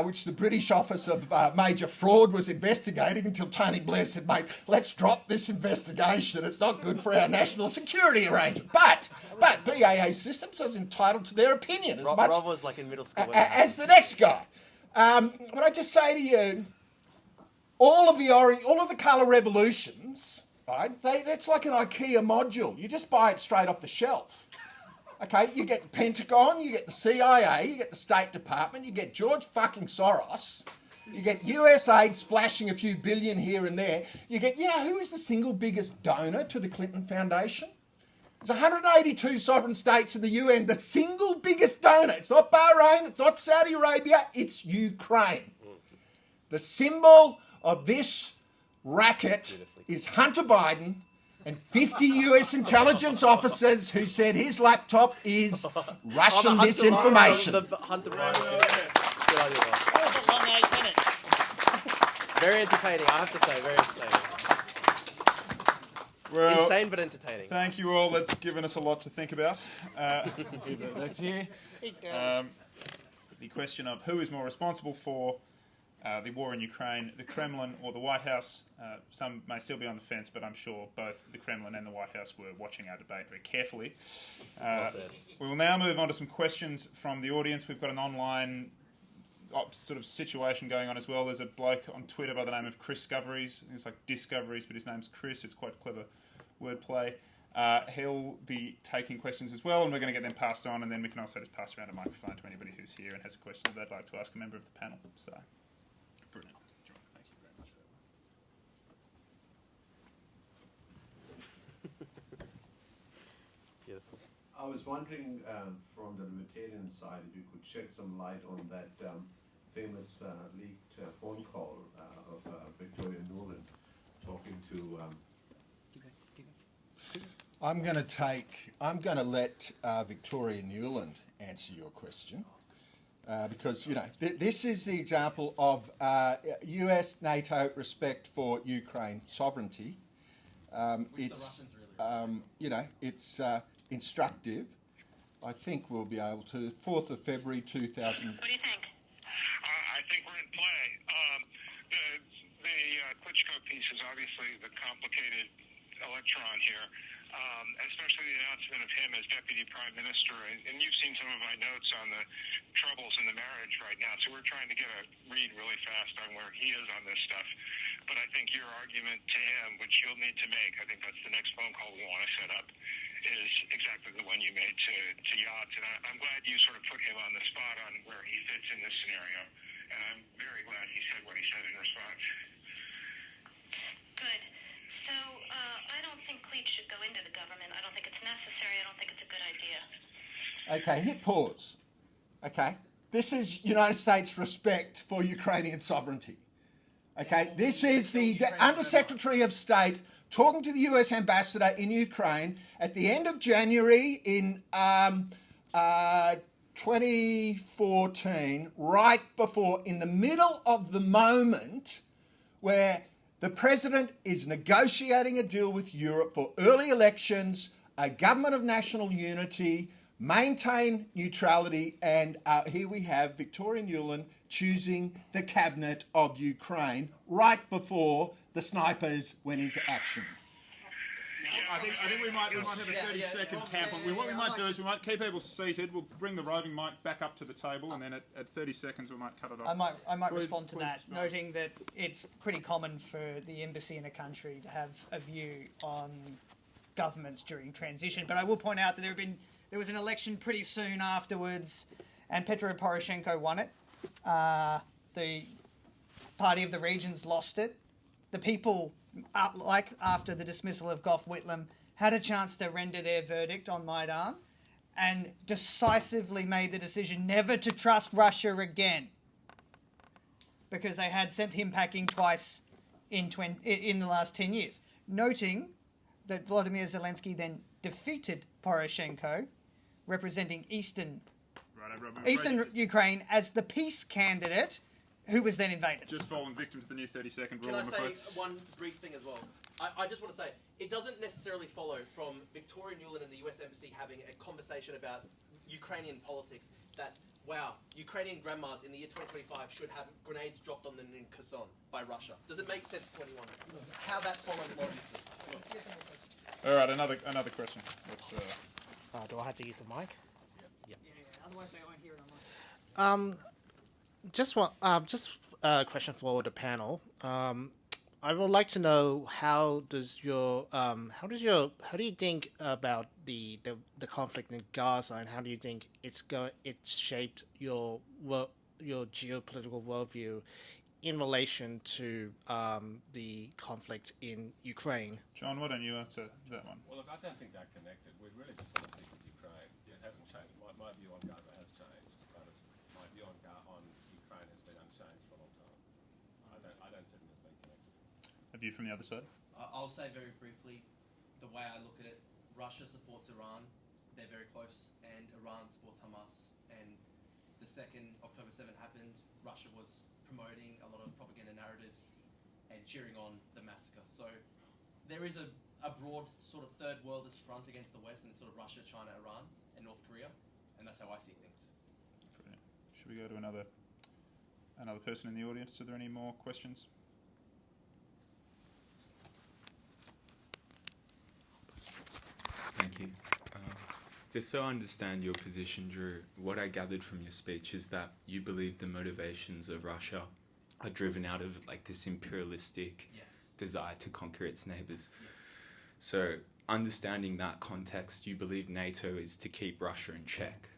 which the British Office of Major Fraud was investigating until Tony Blair said, mate, let's drop this investigation. It's not good for our national security arrangement. But BAE Systems is entitled to their opinion Rob was like in middle school as the next guy. But I just say to you, all of the colour revolutions, right? That's like an IKEA module. You just buy it straight off the shelf. Okay, you get the Pentagon, you get the CIA, you get the State Department, you get George fucking Soros, you get USAID splashing a few billion here and there. You get, who is the single biggest donor to the Clinton Foundation? There's 182 sovereign states in the UN. The single biggest donor, it's not Bahrain, it's not Saudi Arabia, it's Ukraine. The symbol of this racket is Hunter Biden and 50 US intelligence officers who said his laptop is Russian disinformation. Hunter Biden. Good on you, Rob. That was a long 8 minutes. Very entertaining, I have to say, very entertaining. Well, Insane but entertaining. thank you all. That's given us a lot to think about. Next year. The question of who is more responsible for the war in Ukraine, the Kremlin or the White House. Some may still be on the fence, but I'm sure both the Kremlin and the White House were watching our debate very carefully. We will now move on to some questions from the audience. We've got an online sort of situation going on as well. There's a bloke on Twitter by the name of Chris Discoveries. It's like Discoveries, but his name's Chris. It's quite clever wordplay. He'll be taking questions as well, and we're going to get them passed on, and then we can also just pass around a microphone to anybody who's here and has a question they'd like to ask a member of the panel. So, brilliant. John, thank you very much for that. Beautiful. I was wondering from the libertarian side if you could shed some light on that famous leaked phone call of Victoria Nuland talking to. I'm going to let Victoria Nuland answer your question because this is the example of US NATO respect for Ukraine sovereignty. It's instructive. I think we'll be able to. 4th of February 2000. What do you think? I think we're in play. The Klitschko piece is obviously the complicated electron here, especially the announcement of him as Deputy Prime Minister. And you've seen some of my notes on the troubles in the marriage right now, so we're trying to get a read really fast on where he is on this stuff. But I think your argument to him, which you'll need to make, I think that's the next phone call we want to set up, is exactly the one you made to Yachts. And I'm glad you sort of put him on the spot on where he fits in this scenario. And I'm very glad he said what he said in response. Good. So, I don't think Cleach should go into the government. I don't think it's necessary. I don't think it's a good idea. Okay, hit pause. Okay, this is United States respect for Ukrainian sovereignty. Okay, this is the Under-Secretary of State talking to the US ambassador in Ukraine at the end of January in 2014, right before, in the middle of the moment where the president is negotiating a deal with Europe for early elections, a government of national unity, maintain neutrality, and here we have Victoria Nuland choosing the cabinet of Ukraine right before the snipers went into action. I think we might have a 30-second camp on. What we might do is we might keep people seated. We'll bring the roving mic back up to the table, and then at 30 seconds we might cut it off. I might respond to that, noting that it's pretty common for the embassy in a country to have a view on governments during transition. But I will point out that there was an election pretty soon afterwards, and Petro Poroshenko won it. The Party of the Regions lost it. The people, like after the dismissal of Gough Whitlam, had a chance to render their verdict on Maidan and decisively made the decision never to trust Russia again, because they had sent him packing twice in the last 10 years. Noting that Volodymyr Zelensky then defeated Poroshenko, representing Eastern Ukraine, as the peace candidate who was then invaded. Just fallen victim to the new 30-second rule. Can I say one brief thing as well? I just want to say, it doesn't necessarily follow from Victoria Nuland and the US Embassy having a conversation about Ukrainian politics that, wow, Ukrainian grandmas in the year 2025 should have grenades dropped on them in Kherson by Russia. Does it make sense to anyone? How that follows logically? All right, another question. Let's, do I have to use the mic? Yeah. Otherwise they won't hear it online. Just a question for the panel. I would like to know how do you think about the conflict in Gaza, and how do you think it's shaped your geopolitical worldview in relation to the conflict in Ukraine? John, why don't you answer that one? Well, look, I don't think they're connected. We really just want to stick with Ukraine. It hasn't changed. My view on Gaza has changed, but my view on Ukraine has been unchanged for a long time. I don't see them as being connected. A view from the other side? I'll say very briefly, the way I look at it, Russia supports Iran. They're very close, and Iran supports Hamas. And the second October 7 happened, Russia was promoting a lot of propaganda narratives and cheering on the massacre. So there is a broad sort of third worldist front against the West, and it's sort of Russia, China, Iran, and North Korea, and that's how I see things. Brilliant. Should we go to another person in the audience? Are there any more questions? Thank you. Just so I understand your position, Drew, what I gathered from your speech is that you believe the motivations of Russia are driven out of like this imperialistic desire to conquer its neighbours. Yes. So understanding that context, you believe NATO is to keep Russia in check,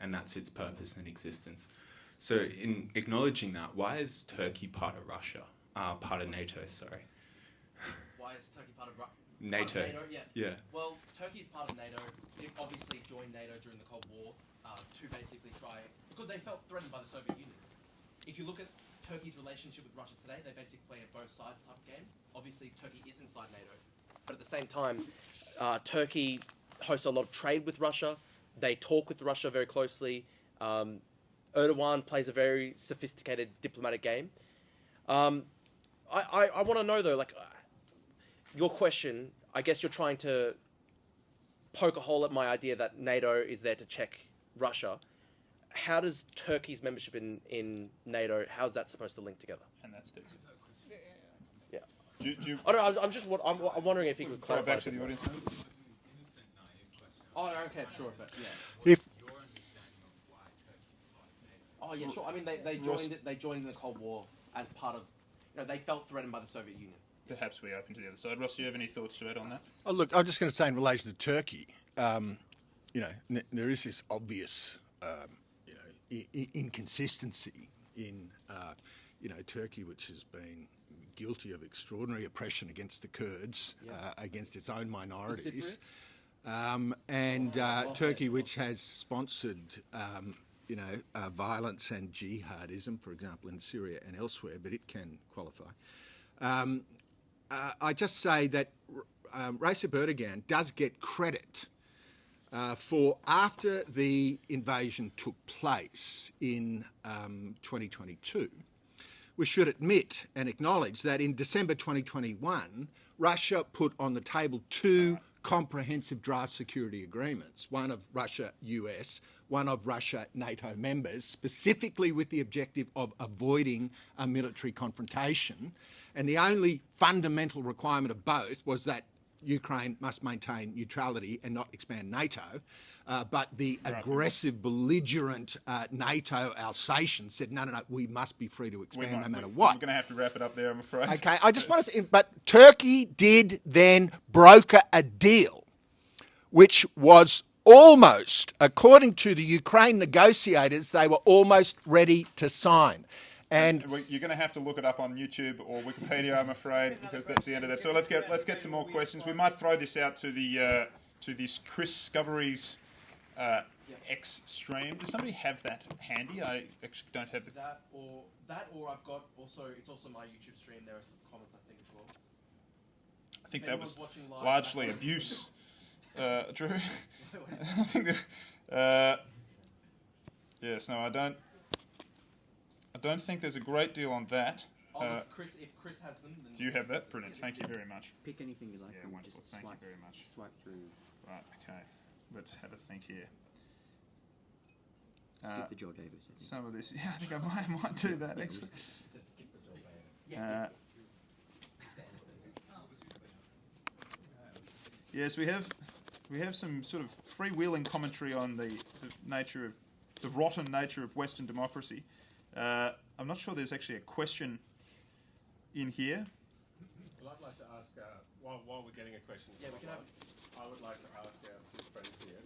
and that's its purpose and existence. So in acknowledging that, why is Turkey part of Russia? Part of NATO, sorry. Why is Turkey part of NATO. Yeah. Well, Turkey is part of NATO. It obviously joined NATO during the Cold War to basically try, because they felt threatened by the Soviet Union. If you look at Turkey's relationship with Russia today, they basically play a both sides type of game. Obviously, Turkey is inside NATO, but at the same time, Turkey hosts a lot of trade with Russia. They talk with Russia very closely. Erdogan plays a very sophisticated diplomatic game. I want to know though, like, your question, I guess you're trying to poke a hole at my idea that NATO is there to check Russia. How does Turkey's membership in NATO, how's that supposed to link together? And that's the Yeah. I'm wondering if you could clarify. Back to the audience. Oh, okay, sure. If Oh yeah, sure. I mean, they joined in the Cold War as part of, they felt threatened by the Soviet Union. Perhaps we open to the other side. Ross, do you have any thoughts to add on that? Oh, look, I'm just going to say in relation to Turkey, there is this obvious, inconsistency in, Turkey, which has been guilty of extraordinary oppression against the Kurds, against its own minorities, and Turkey, which has sponsored violence and jihadism, for example, in Syria and elsewhere, but it can qualify. I just say that Recep Erdogan does get credit for, after the invasion took place in 2022, we should admit and acknowledge that in December 2021, Russia put on the table two comprehensive draft security agreements, one of Russia-US, one of Russia-NATO members, specifically with the objective of avoiding a military confrontation. And the only fundamental requirement of both was that Ukraine must maintain neutrality and not expand NATO. But the aggressive, belligerent NATO Alsatians said, no, we must be free to expand no matter what. We're going to have to wrap it up there, I'm afraid. Okay, I just want to say, but Turkey did then broker a deal which was almost, according to the Ukraine negotiators, they were almost ready to sign. And you're going to have to look it up on YouTube or Wikipedia, I'm afraid, because that's the end of that. So let's get some more questions. We might throw this out to the to this Chris Scovery's X stream. Does somebody have that handy? I actually don't have that, or I've got also. It's also my YouTube stream. There are some comments, I think, as well. I think that was largely abuse, Drew. I think that, yes, no, I don't think there's a great deal on that. If Chris has them, then do you have that? Brilliant. Thank you very much. Pick anything you like. Yeah, wonderful. Thank you very much. Swipe through. Right. Okay. Let's have a think here. Skip the Joe Davis. Some of this, yeah, I think I might do that actually. Yes, we have some sort of freewheeling commentary on the nature of the rotten nature of Western democracy. I'm not sure there's actually a question in here. Well, I'd like to ask, while we're getting a question, yeah, we can have. I would like to ask our two friends here.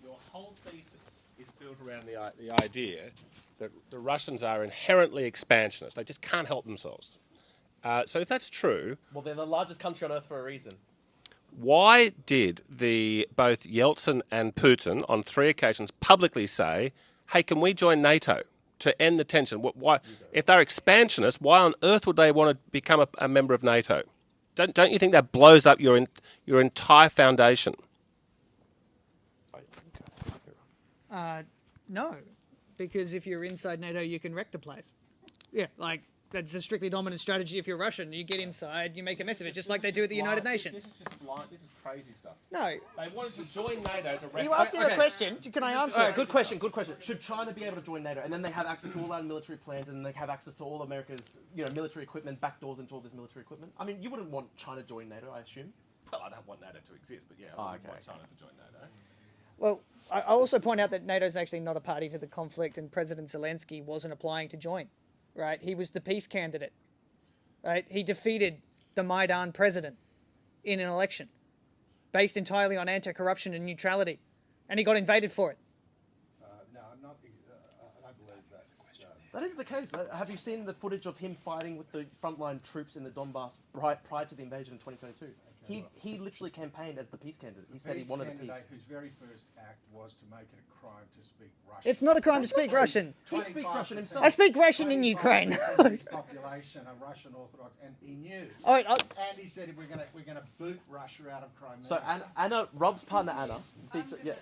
Your whole thesis is built around the idea that the Russians are inherently expansionist. They just can't help themselves. So if that's true, well, they're the largest country on earth for a reason. Why did both Yeltsin and Putin on 3 occasions publicly say, "Hey, can we join NATO to end the tension?" Why, if they're expansionists, why on earth would they want to become a member of NATO? Don't you think that blows up your entire foundation? No, because if you're inside NATO, you can wreck the place. Yeah, like that's a strictly dominant strategy. If you're Russian, you get inside, you make a mess of it, just like they do at the United Nations. This is just blind. This is crazy stuff. No. They wanted to join NATO to wreck. Are you asking a question? Can I answer? All right, good question. Should China be able to join NATO, and then they have access to all our military plans, and they have access to all America's, military equipment, backdoors into all this military equipment? I mean, you wouldn't want China to join NATO, I assume. Well, I don't want NATO to exist, but yeah, I wouldn't want China to join NATO. Well, I also point out that NATO is actually not a party to the conflict, and President Zelensky wasn't applying to join, right? He was the peace candidate, right? He defeated the Maidan president in an election based entirely on anti-corruption and neutrality, and he got invaded for it. No, I'm not. I believe that's that is the case. Have you seen the footage of him fighting with the frontline troops in the Donbass prior to the invasion in 2022? He literally campaigned as the peace candidate. He said he wanted peace. Whose very first act was to make it a crime to speak Russian. It's not a crime to speak Russian. He speaks Russian himself. I speak Russian in Ukraine. Population are Russian Orthodox, and he knew. All right, and he said we're going to boot Russia out of Crimea. So Anna, Rob's partner Anna, speaks. Yes.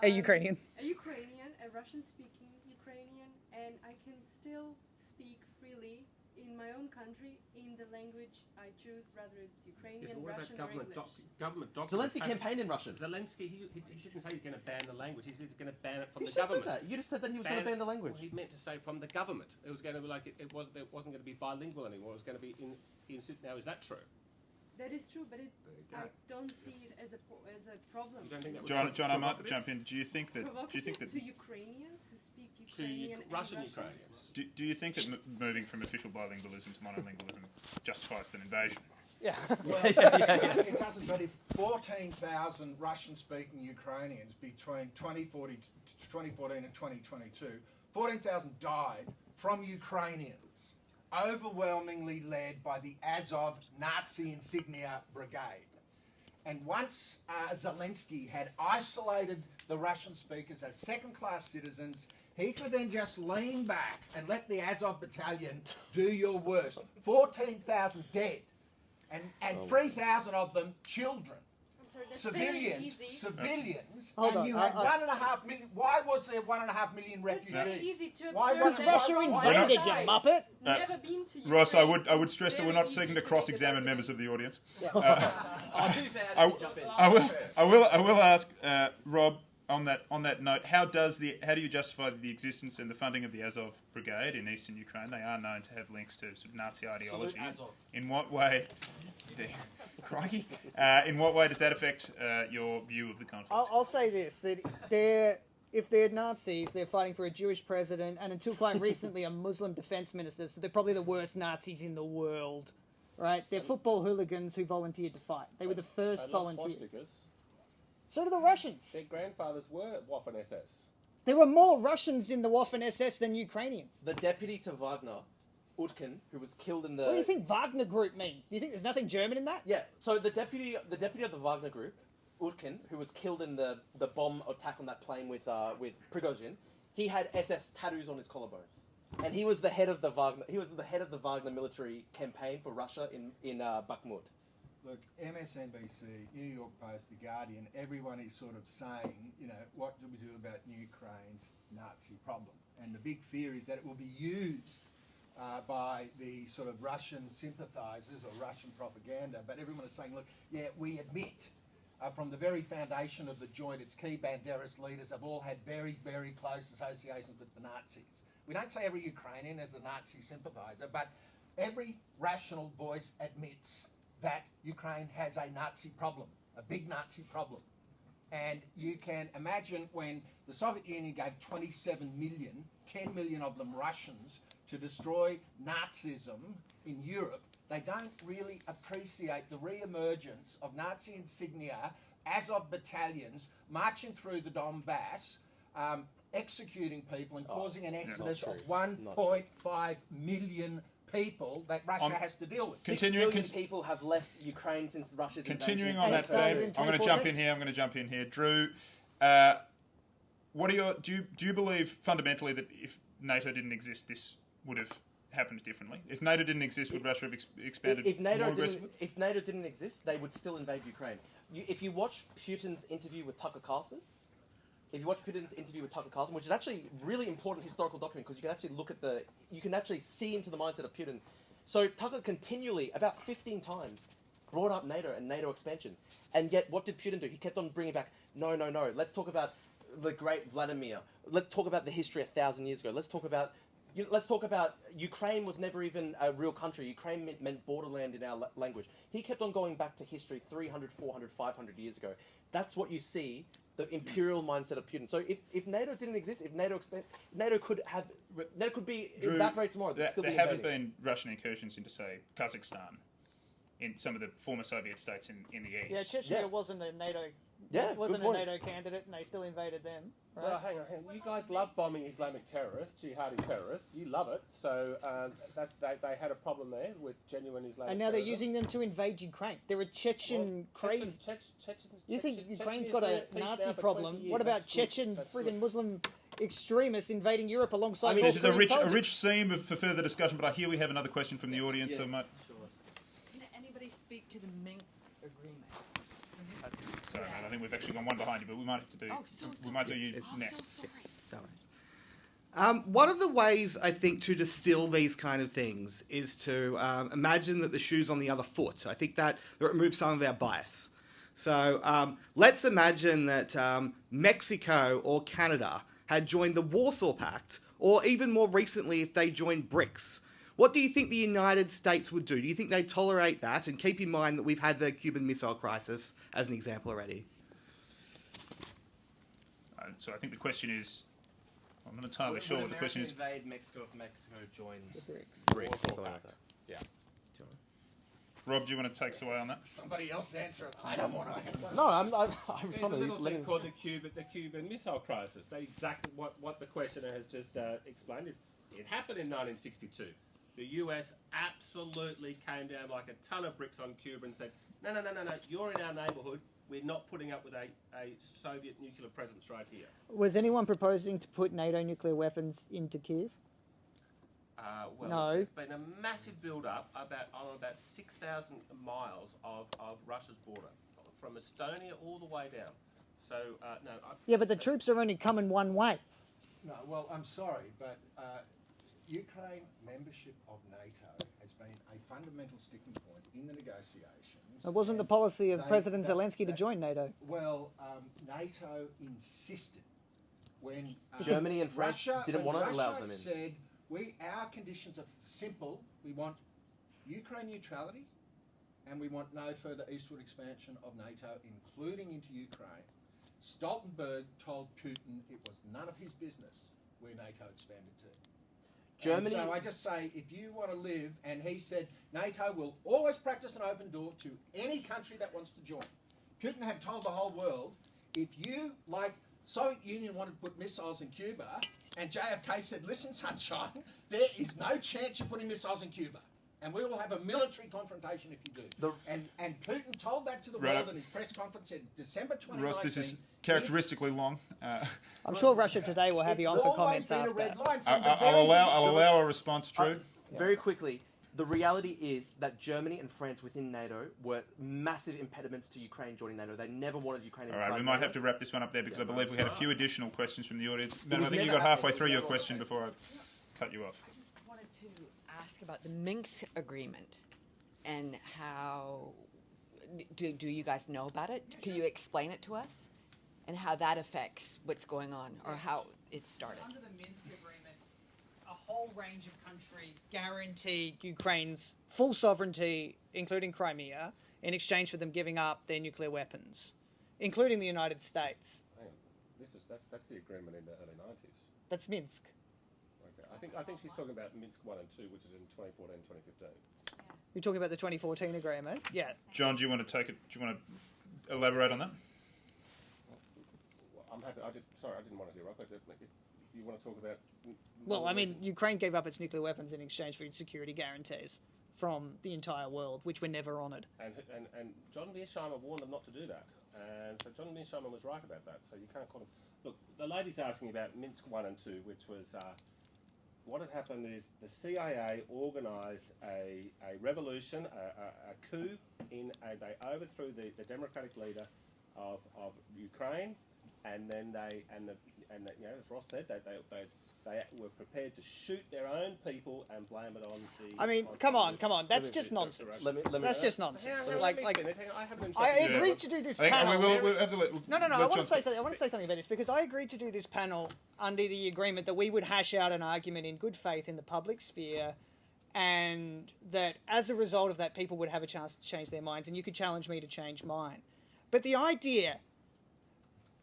A Ukrainian. A Ukrainian, a Russian-speaking Ukrainian, and I can still speak freely in my own country in the language I choose, whether it's Ukrainian, Russian, or English. Zelensky campaigned in Russian. Zelensky, he shouldn't say he's going to ban the language. He's going to ban it from the government. Said that. You just said that he was going to ban the language. Well, he meant to say from the government. It was going to be like it wasn't going to be bilingual anymore. It was going to be in. Now, is that true? That is true, but I don't see it as a problem. John, I might jump in. Do you think that to Ukrainians who speak Ukrainian and Russian Ukrainians? Do you think that moving from official bilingualism to monolingualism justifies an invasion? Yeah. Well, it doesn't. But if 14,000 Russian-speaking Ukrainians between 2014 and 2022, 14,000 died from Ukrainians, overwhelmingly led by the Azov Nazi insignia brigade. And once Zelensky had isolated the Russian speakers as second-class citizens, he could then just lean back and let the Azov battalion do your worst. 14,000 dead, and 3,000 of them children. I'm sorry, that's very easy. Civilians, Hold and on, you had 1.5 million. Why was there 1.5 million That's refugees? very easy to Why observe. wasn't that Russia from invaded, both you sides. muppet? Never been to Ukraine. Ross, I would stress that we're Very not seeking easy to make cross-examine a members of the audience. Oh, to be fair, let me jump in. I will ask Rob on that note. How do you justify the existence and the funding of the Azov Brigade in eastern Ukraine? They are known to have links to sort of Nazi ideology. Azov. In what way? Crikey! In what way does that affect your view of the conflict? I'll say this: that if they're Nazis, they're fighting for a Jewish president, and until quite recently, a Muslim defense minister. So they're probably the worst Nazis in the world, right? They're football hooligans who volunteered to fight. They were the first volunteers. So do the Russians. Their grandfathers were Waffen SS. There were more Russians in the Waffen SS than Ukrainians. The deputy to Wagner, Utkin, who was killed in the... What do you think Wagner Group means? Do you think there's nothing German in that? Yeah, so the deputy of the Wagner Group, Utkin, who was killed in the bomb attack on that plane with Prigozhin, he had SS tattoos on his collarbones, and he was the head of the Wagner. He was the head of the Wagner military campaign for Russia in Bakhmut. Look, MSNBC, New York Post, The Guardian, everyone is sort of saying, what do we do about Ukraine's Nazi problem? And the big fear is that it will be used by the sort of Russian sympathisers or Russian propaganda. But everyone is saying, look, yeah, we admit from the very foundation of the joint, its key Banderist leaders have all had very, very close associations with the Nazis. We don't say every Ukrainian is a Nazi sympathiser, but every rational voice admits that Ukraine has a Nazi problem, a big Nazi problem. And you can imagine when the Soviet Union gave 27 million, 10 million of them Russians, to destroy Nazism in Europe, they don't really appreciate the re-emergence of Nazi insignia, Azov battalions, marching through the Donbass, executing people and causing an exodus of 1.5 million people that Russia has to deal with. 6 million people have left Ukraine since Russia's Continuing invasion. on that theme, I'm going to jump in here. Drew, what are your? Do you believe fundamentally that if NATO didn't exist, this would have happened differently? If NATO didn't exist, would Russia have expanded more aggressively? If NATO didn't exist, they would still invade Ukraine. If you watch Putin's interview with Tucker Carlson, which is actually a really important historical document because you can actually you can actually see into the mindset of Putin. So Tucker continually, about 15 times, brought up NATO and NATO expansion. And yet, what did Putin do? He kept on bringing back, no, let's talk about the great Vladimir. Let's talk about the history 1,000 years ago. Let's talk about Ukraine was never even a real country. Ukraine meant borderland in our language. He kept on going back to history 300, 400, 500 years ago. That's what you see, the imperial mindset of Putin. So if NATO didn't exist, if NATO could be evaporate tomorrow. There haven't been Russian incursions into, say, Kazakhstan, in some of the former Soviet states in the east. Yeah, Chechnya wasn't a NATO. Wasn't a NATO candidate, and they still invaded them. Right? Well, hang on. You guys love bombing Islamic terrorists, jihadi terrorists. You love it. So they had a problem there with genuine Islamic and now they're terrorism. using them to invade Ukraine. They're a Chechen craze. You think Ukraine's got a Nazi problem? What about Chechen friggin' Muslim extremists invading Europe alongside? This is a rich theme for further discussion. But I hear we have another question from the audience. So Can anybody speak to the Minsk agreement? Sorry, mate, I think we've actually gone one behind you, but we might have to do. We might do you next. One of the ways I think to distill these kind of things is to imagine that the shoe's on the other foot. I think that removes some of our bias. So let's imagine that Mexico or Canada had joined the Warsaw Pact, or even more recently, if they joined BRICS. What do you think the United States would do? Do you think they'd tolerate that? And keep in mind that we've had the Cuban Missile Crisis as an example already. So I think the question is, I'm not entirely sure what the question is. Invade Mexico if Mexico joins BRICS or something like that. Yeah. Rob, do you want to take us away on that? Somebody else answer it. I don't want to answer it. No, I was There's a trying to little let thing him... called the Cuban Missile Crisis. Exactly what the questioner has just explained is it happened in 1962. The US absolutely came down like a ton of bricks on Cuba and said, No. You're in our neighbourhood. We're not putting up with a Soviet nuclear presence right here. Was anyone proposing to put NATO nuclear weapons into Kiev? No. No. There's been a massive build-up on about 6,000 miles of Russia's border, from Estonia all the way down. So, no. Yeah, but the troops are only coming one way. No, well, I'm sorry, but Ukraine membership of NATO has been a fundamental sticking point in the negotiations. It wasn't the policy of President that- Zelensky to join NATO. Well, NATO insisted when Germany and France didn't want to allow them in. Russia said, our conditions are simple. We want Ukraine neutrality, and we want no further eastward expansion of NATO, including into Ukraine. Stoltenberg told Putin it was none of his business where NATO expanded to. Germany. And so I just say, if you want to live, and he said NATO will always practice an open door to any country that wants to join. Putin had told the whole world, if you, like Soviet Union, wanted to put missiles in Cuba, and JFK said, listen, sunshine, there is no chance you're putting missiles in Cuba. And we will have a military confrontation if you do. And Putin told that to the world in his press conference in December 2019. Ross, this is characteristically long. I'm sure Russia Today will have you on for comments after. I'll allow a response, Drew. Very quickly, the reality is that Germany and France within NATO were massive impediments to Ukraine joining NATO. They never wanted Ukraine All inside right, we might NATO. have to wrap this one up there because I believe we had a few additional questions from the audience. It Madam, was I think you never got halfway happening. through your question before I cut you off. I just wanted to ask about the Minsk agreement and how do you guys know about it? Can you explain it to us and how that affects what's going on or how it started? Under the Minsk agreement, a whole range of countries guarantee Ukraine's full sovereignty, including Crimea, in exchange for them giving up their nuclear weapons, including the United States. Hang on. That's the agreement in the early 90s. That's Minsk. Okay. I think she's talking about Minsk 1 and 2, which is in 2014 and 2015. You're talking about the 2014 agreement? Yeah. John, do you want to take it? Do you want to elaborate on that? Well, I'm happy. Sorry, I didn't want to interrupt. But if you want to talk about... Well, I mean, Ukraine gave up its nuclear weapons in exchange for its security guarantees from the entire world, which were never honoured. And John Mearsheimer warned them not to do that. And so John Mearsheimer was right about that. So you can't call him... Look, the lady's asking about Minsk 1 and 2, which was... what had happened is the CIA organised a revolution, a coup, they overthrew the democratic leader of Ukraine, and then as Ross said, they were prepared to shoot their own people and blame it on the... I mean, come on. That's just nonsense. That's just nonsense. I agreed to do this panel. No, I want to say something about this because I agreed to do this panel under the agreement that we would hash out an argument in good faith in the public sphere, and that as a result of that, people would have a chance to change their minds, and you could challenge me to change mine. But the idea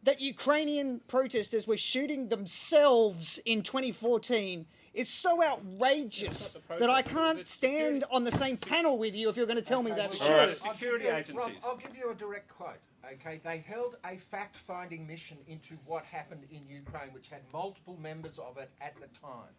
that Ukrainian protesters were shooting themselves in 2014 is so outrageous that I can't stand on the same panel with you if you're going to tell me that's true. Right. Security agencies. Rob, I'll give you a direct quote. Okay, they held a fact-finding mission into what happened in Ukraine, which had multiple members of it at the time.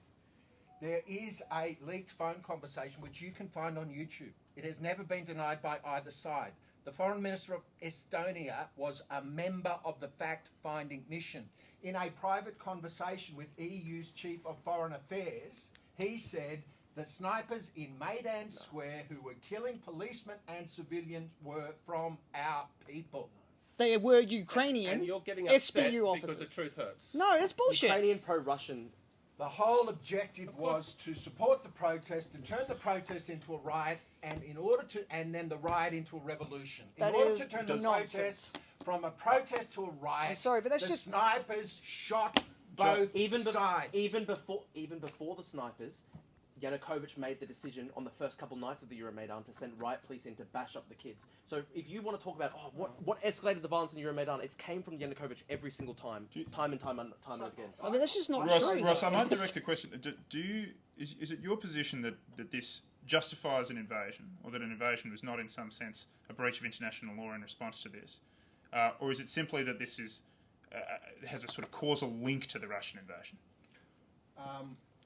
There is a leaked phone conversation which you can find on YouTube. It has never been denied by either side. The Foreign Minister of Estonia was a member of the fact-finding mission. In a private conversation with EU's Chief of Foreign Affairs, he said the snipers in Maidan Square who were killing policemen and civilians were from our people. They were Ukrainian And you're getting upset SBU officers. because the truth hurts. No, that's bullshit. Ukrainian pro-Russian. The whole objective was to support the protest and turn the protest into a riot, and then the riot into a revolution. In order to turn the protest from a protest to a riot, I'm sorry, but that's the just snipers shot both sides. Even before the snipers, Yanukovych made the decision on the first couple nights of the Euromaidan to send riot police in to bash up the kids. So if you want to talk about what escalated the violence in Euromaidan, it came from Yanukovych every single time and time again. I mean, that's just not true. Ross, I might direct a question. Is it your position that this justifies an invasion, or that an invasion was not in some sense a breach of international law in response to this? Or is it simply that this has a sort of causal link to the Russian invasion?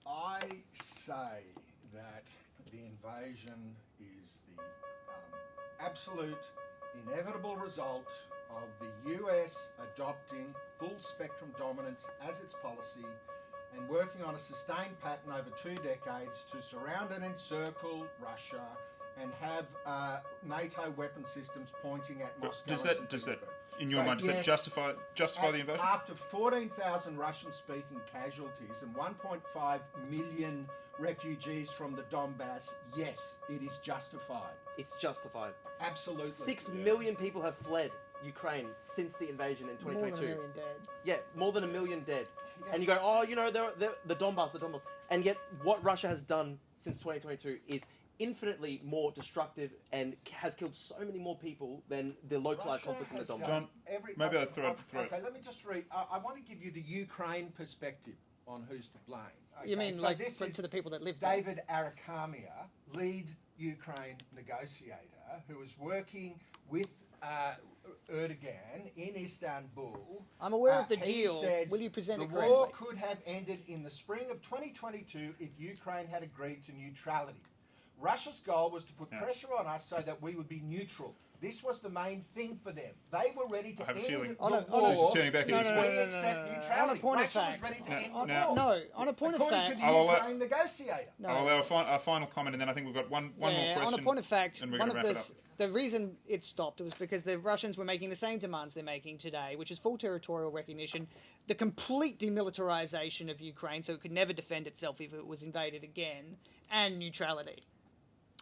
I say that the invasion is the absolute inevitable result of the US adopting full spectrum dominance as its policy and working on a sustained pattern over 2 decades to surround and encircle Russia and have NATO weapon systems pointing at Moscow. Does that, in your mind, does that justify the invasion? After 14,000 Russian-speaking casualties and 1.5 million refugees from the Donbass, yes, it is justified. It's justified. Absolutely. 6 million people have fled Ukraine since the invasion in 2022. More than 1 million dead. Yeah, more than 1 million dead. And you go, oh, you know, they're the Donbass. And yet what Russia has done since 2022 is infinitely more destructive and has killed so many more people than the localized conflict in the Donbass. John, maybe I'll throw it. Okay, let me just read. I want to give you the Ukraine perspective on who's to blame. Okay, You mean so like this is to the people that live there? David Arakamia, lead Ukraine negotiator, who is working with Erdogan in Istanbul. I'm aware of the he deal. says Will you present it the war correctly? could have ended in the spring of 2022 if Ukraine had agreed to neutrality. Russia's goal was to put pressure on us so that we would be neutral. This was the main thing for them. They were ready to end the war. This is turning back into we accept neutrality. On a point of Russia fact. was ready to end the Now- war. No, on a point of According fact. to the Ukraine negotiator. I'll allow a final comment, and then I think we've got one more question. On a point of fact, and we're one going of to wrap it up. the reason it stopped was because the Russians were making the same demands they're making today, which is full territorial recognition, the complete demilitarization of Ukraine so it could never defend itself if it was invaded again, and neutrality.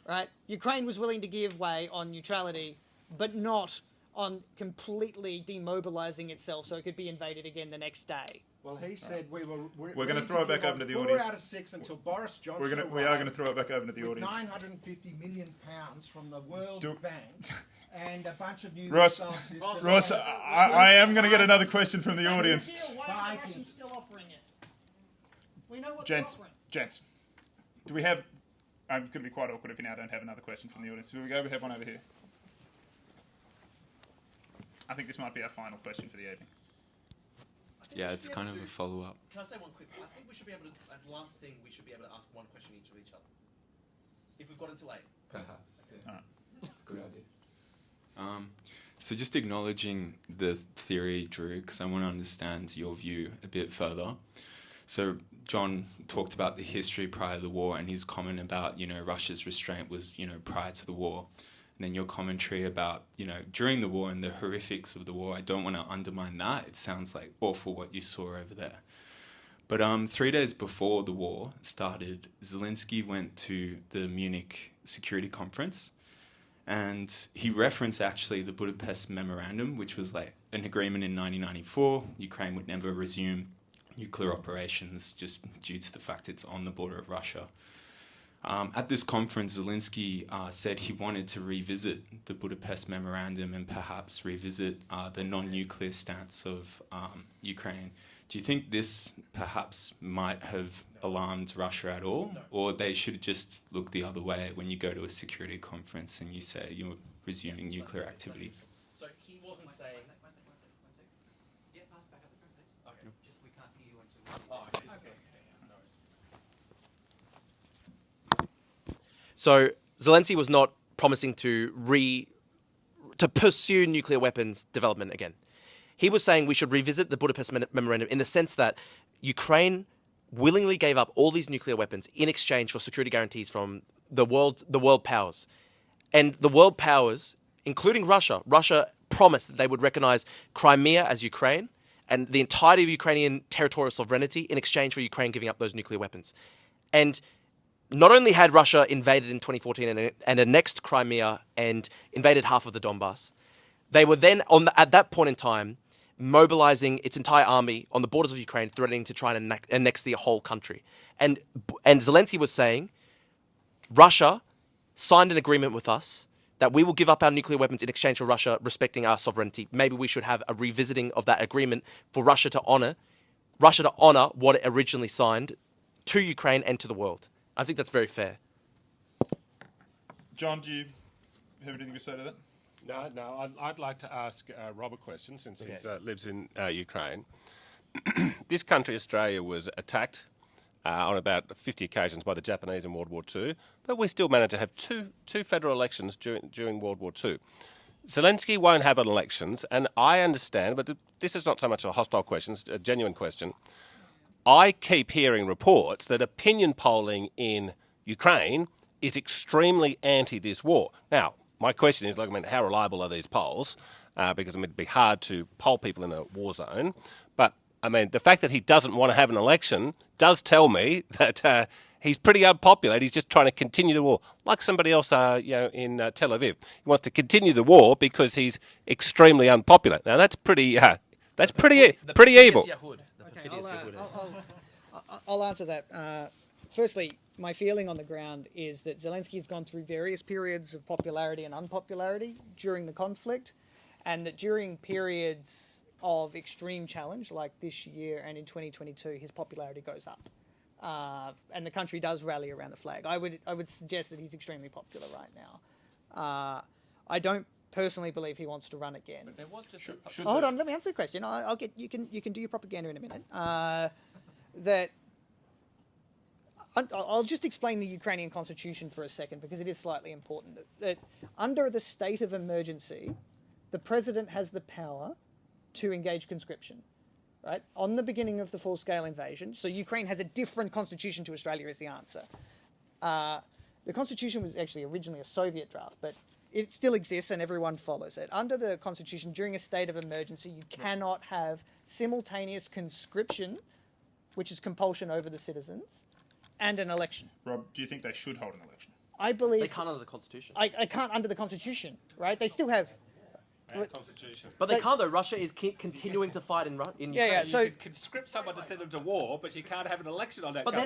Right? Ukraine was willing to give way on neutrality, but not on completely demobilizing itself so it could be invaded again the next day. Well, he said we're going to throw it back over to the audience. 4 out of 6 until Boris Johnson We are going to throw it back over to the with audience. 950 million pounds from the World Bank and a bunch of new Ross, missile systems. Ross, I am going to get another question from the audience. Why are the Russians still offering it? We know what Gents, they're offering. gents, do we have... I'm going to be quite awkward if you now don't have another question from the audience. Do we have one over here? I think this might be our final question for the evening. Yeah, it's kind of a follow-up. Can I say one quick? I think we should be able to. At last thing, we should be able to ask one question each of each other. If we've got until 8. Perhaps. All right. That's a good idea. So just acknowledging the theory, Drew, because I want to understand your view a bit further. So John talked about the history prior to the war and his comment about, Russia's restraint was, prior to the war. And then your commentary about, during the war and the horrifics of the war. I don't want to undermine that. It sounds like awful what you saw over there. But 3 days before the war started, Zelensky went to the Munich Security Conference and he referenced actually the Budapest Memorandum, which was like an agreement in 1994. Ukraine would never resume nuclear operations just due to the fact it's on the border of Russia. At this conference, Zelensky said he wanted to revisit the Budapest Memorandum and perhaps revisit the non-nuclear stance of Ukraine. Do you think this perhaps might have alarmed Russia at all? Or they should just look the other way when you go to a security conference and you say you're resuming nuclear activity? So he wasn't saying... Yeah, pass back up the phone, please. Okay. Just we can't hear you until... Oh, okay. So Zelensky was not promising to pursue nuclear weapons development again. He was saying we should revisit the Budapest Memorandum in the sense that Ukraine willingly gave up all these nuclear weapons in exchange for security guarantees from the world powers. And the world powers, including Russia promised that they would recognize Crimea as Ukraine and the entirety of Ukrainian territorial sovereignty in exchange for Ukraine giving up those nuclear weapons. And not only had Russia invaded in 2014 and annexed Crimea and invaded half of the Donbass, they were then, at that point in time, mobilizing its entire army on the borders of Ukraine, threatening to try and annex the whole country. And Zelensky was saying, Russia signed an agreement with us that we will give up our nuclear weapons in exchange for Russia respecting our sovereignty. Maybe we should have a revisiting of that agreement for Russia to honor what it originally signed to Ukraine and to the world. I think that's very fair. John, do you have anything to say to that? No. I'd like to ask Rob a question since he lives in Ukraine. This country, Australia, was attacked on about 50 occasions by the Japanese in World War II, but we still managed to have two federal elections during World War II. Zelensky won't have elections, and I understand, but this is not so much a hostile question, it's a genuine question. I keep hearing reports that opinion polling in Ukraine is extremely anti this war. Now, my question is, how reliable are these polls? Because it'd be hard to poll people in a war zone. But, the fact that he doesn't want to have an election does tell me that he's pretty unpopular. He's just trying to continue the war, like somebody else, in Tel Aviv. He wants to continue the war because he's extremely unpopular. Now, that's pretty evil. I'll answer that. Firstly, my feeling on the ground is that Zelensky's gone through various periods of popularity and unpopularity during the conflict, and that during periods of extreme challenge, like this year and in 2022, his popularity goes up. And the country does rally around the flag. I would suggest that he's extremely popular right now. I don't personally believe he wants to run again. Hold on, let me answer the question. I'll get you can do your propaganda in a minute. I'll just explain the Ukrainian constitution for a second because it is slightly important. That under the state of emergency, the president has the power to engage conscription. Right? On the beginning of the full-scale invasion, so Ukraine has a different constitution to Australia is the answer. The constitution was actually originally a Soviet draft, but it still exists and everyone follows it. Under the constitution, during a state of emergency, you cannot have simultaneous conscription, which is compulsion over the citizens, and an election. Rob, do you think they should hold an election? I believe... They can't under the constitution. I can't under the constitution, right? They still have... But they can't though. Russia is continuing to fight in Ukraine. Yeah. So you can conscript someone to send them to war, but you can't have an election on that. But they're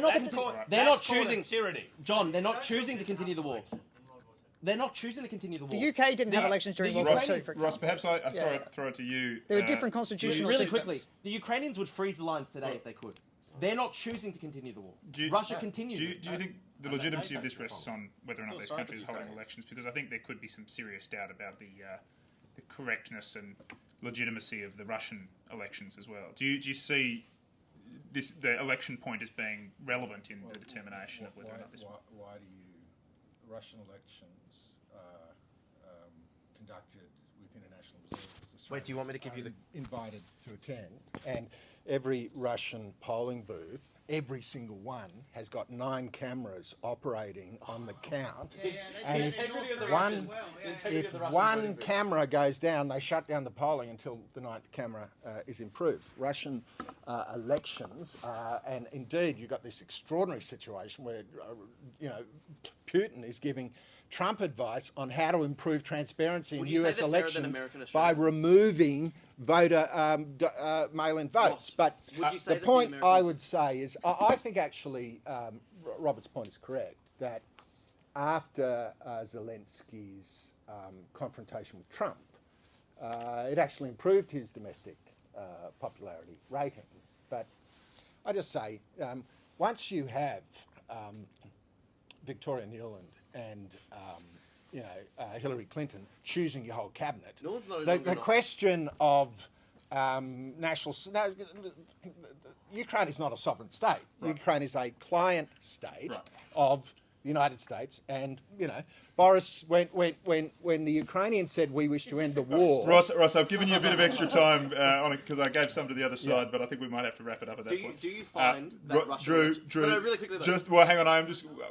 not choosing. John, they're not choosing to continue the war. They're not choosing to continue the war. The UK didn't have elections during World War II, for example. Ross, perhaps I throw it to you. There are different constitutional really systems. quickly. The Ukrainians would freeze the lines today if they could. They're not choosing to continue the war. Russia continues. Do you think the legitimacy of this rests on whether or not these countries are holding elections? Because I think there could be some serious doubt about the correctness and legitimacy of the Russian elections as well. Do you see the election point as being relevant in the determination of whether or not this? Why do Russian elections conducted with international observers? Wait, do you want me to give you the invited to attend? And every Russian polling booth, every single one, has got 9 cameras operating on the count. And if one camera goes down, they shut down the polling until the 9th camera is improved. Russian elections, and indeed you've got this extraordinary situation where Putin is giving Trump advice on how to improve transparency in US elections by removing voter mail-in votes. But the point I would say is, I think actually Robert's point is correct, that after Zelensky's confrontation with Trump, it actually improved his domestic popularity ratings. But I just say, once you have Victoria Nuland and Hillary Clinton choosing your whole cabinet, the question of Ukraine is not a sovereign state. Right. Ukraine is a client state of the United States, and Boris, when the Ukrainians said we wish to end the war. Ross, I've given you a bit of extra time on it because I gave some to the other side, but I think we might have to wrap it up at that point. Do you find that Russia... Drew, no, really quickly hang on.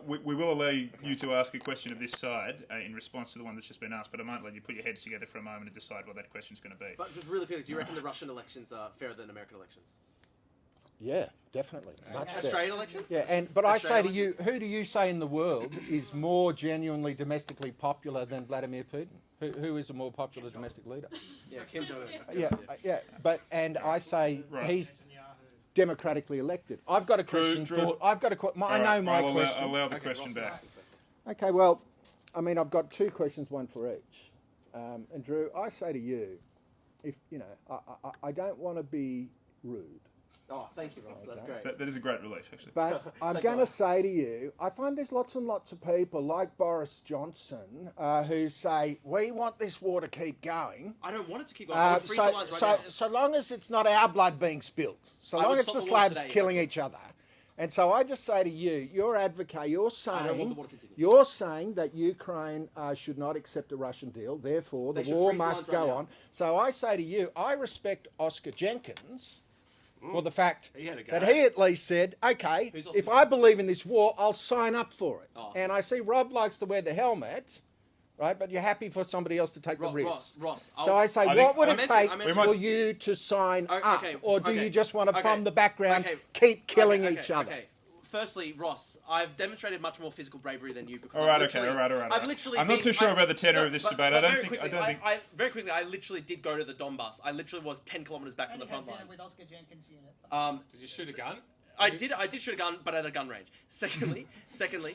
We will allow you to ask a question of this side in response to the one that's just been asked, but I might let you put your heads together for a moment and decide what that question's going to be. But just really quickly, do you reckon the Russian elections are fairer than American elections? Yeah, definitely. Australian elections? Yeah, but I say to you, who do you say in the world is more genuinely domestically popular than Vladimir Putin? Who is a more popular domestic leader? Yeah, Kim Jong-un. And I say he's democratically elected. I've got a question I've got a question. I know my question. I'll allow the question back. Okay, well, I've got 2 questions, one for each. And Drew, I say to you, if I don't want to be rude. Oh, thank you, Ross. That's great. That is a great relief, actually. But I'm going to say to you, I find there's lots and lots of people like Boris Johnson who say, we want this war to keep going. I don't want it to keep going. So long as it's not our blood being spilled, so long as the Slavs killing each other, And so I just say to you, you're saying that Ukraine should not accept a Russian deal, therefore the war must go on. So I say to you, I respect Oscar Jenkins for the fact that he at least said, okay, if I believe in this war, I'll sign up for it. And I see Rob likes to wear the helmet, right? But you're happy for somebody else to take the risk. Ross, so I say, what would it take for you to sign up? Or do you just want to, from the background, keep killing each other? Okay. Firstly, Ross, I've demonstrated much more physical bravery than you because all right. I've literally I'm not too sure about the tenor of this debate. I don't think. Very quickly, I literally did go to the Donbass. I literally was 10 kilometers back from the front line. With Oscar Jenkins' unit. Did you shoot a gun? I did shoot a gun, but at a gun range. Secondly,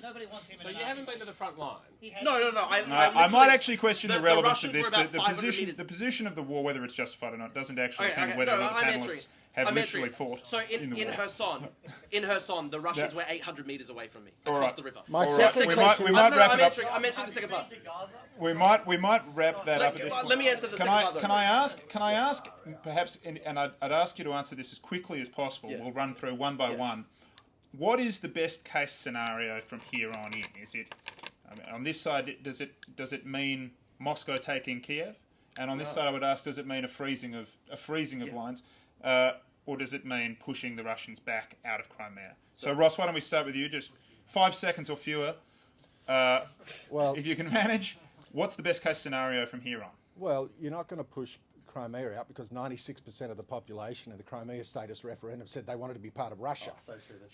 nobody wants him. So you haven't been to the front line. No. I might actually question the relevance of this. The position of the war, whether it's justified or not, doesn't actually depend on whether or not the panelists have literally fought. So in Kherson, the Russians were 800 meters away from me across the river. My second question. We might wrap it up. I'm answering the second part. We might wrap that up at this point. Let me answer the second part. Can I ask perhaps, and I'd ask you to answer this as quickly as possible. Yeah. We'll run through one by one. What is the best case scenario from here on in? Is it on this side? Does it mean Moscow taking Kiev? And on this side, I would ask, does it mean a freezing of lines? Or does it mean pushing the Russians back out of Crimea? So Ross, why don't we start with you? Just 5 seconds or fewer. If you can manage, what's the best case scenario from here on? Well, you're not going to push Crimea out because 96% of the population in the Crimea status referendum said they wanted to be part of Russia.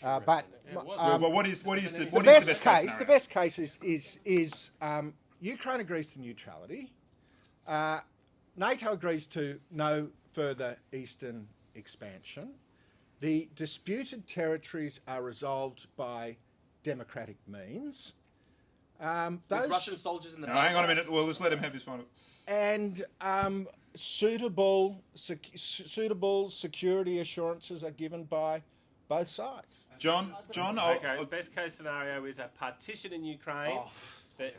But what is the best case? The best case is Ukraine agrees to neutrality. NATO agrees to no further eastern expansion. The disputed territories are resolved by democratic means. With Russian soldiers in the hang on a minute. We'll just let him have his final. And suitable security assurances are given by both sides. John. Okay. Best case scenario is a partition in Ukraine. The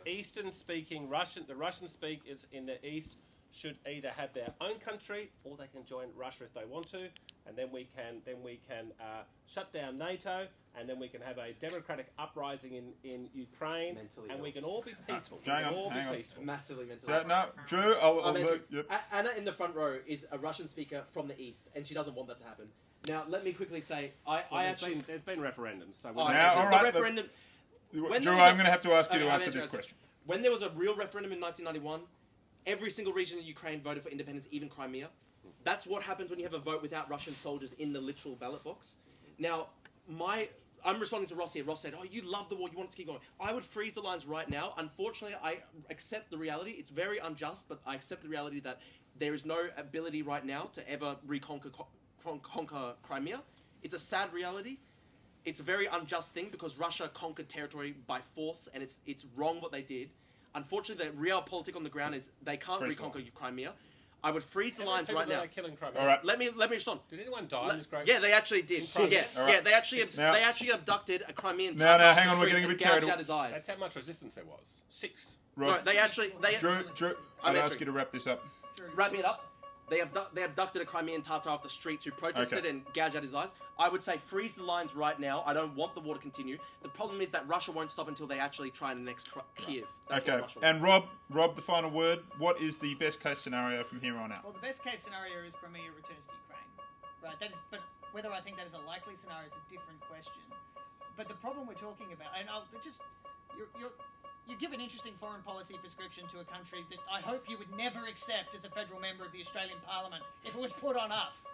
Russian speakers in the east should either have their own country or they can join Russia if they want to, and then we can shut down NATO, and then we can have a democratic uprising in Ukraine, and we can all be peaceful. Hang on. Massively mentally. So, no, Drew. Anna in the front row is a Russian speaker from the east, and she doesn't want that to happen. Now, let me quickly say, there's been referendums. So all right. Referendum. Drew, I'm going to have to ask you to answer this question. When there was a real referendum in 1991. Every single region in Ukraine voted for independence, even Crimea. That's what happens when you have a vote without Russian soldiers in the literal ballot box. Now, I'm responding to Ross here. Ross said, you love the war, you want it to keep going. I would freeze the lines right now. Unfortunately, I accept the reality. It's very unjust, but I accept the reality that there is no ability right now to ever conquer Crimea. It's a sad reality. It's a very unjust thing because Russia conquered territory by force, and it's wrong what they did. Unfortunately, the realpolitik on the ground is they can't reconquer Crimea. I would freeze the lines right now. All right. Let me respond. Did anyone die in this great? Yeah, they actually did. Yes. Right. Yeah, they actually abducted a Crimean. Now, hang on. We're getting a bit carried away. That's how much resistance there was. 6. Rob, no, they actually. Drew, I'd ask you to wrap this up. Wrap it up. They abducted a Crimean Tatar off the streets who protested and gouged out his eyes. I would say freeze the lines right now. I don't want the war to continue. The problem is that Russia won't stop until they actually try and annex Kiev. That's and Rob, the final word. What is the best case scenario from here on out? Well, the best case scenario is Crimea returns to Ukraine. Right. That is, but whether I think that is a likely scenario is a different question. But the problem we're talking about, and you give an interesting foreign policy prescription to a country that I hope you would never accept as a federal member of the Australian Parliament if it was put on us.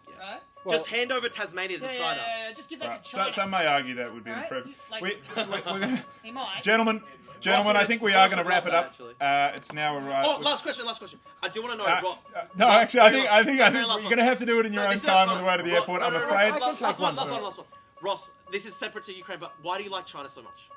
Yeah. Right? Well, just hand over Tasmania to China. Yeah, just give that to China. Some may argue that would be the proof. He might. Gentlemen, I think we are going to wrap it up. It's now arrived. Oh, last question. I do want to know, Rob. No, actually, I think you're going to have to do it in your own time on the way to the airport. I'm afraid. Last one. Ross, this is separate to Ukraine, but why do you like China so much?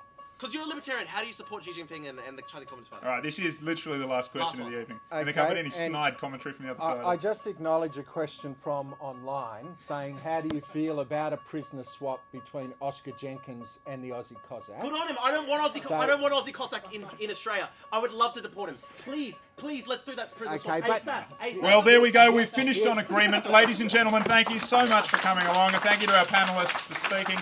Because you're a libertarian, how do you support Xi Jinping and the Chinese Communist Party? All right, this is literally the last question Last of the one. evening. And there can't be Okay, any and snide commentary from the other side. I just acknowledge a question from online saying, how do you feel about a prisoner swap between Oscar Jenkins and the Aussie Cossack? Good on him. I don't want Aussie. So- I don't want Aussie Cossack in Australia. I would love to deport him. Please, let's do that prison swap Okay, but- ASAP. Well, there we go. We've finished on agreement. Ladies and gentlemen, thank you so much for coming along, and thank you to our panellists for speaking.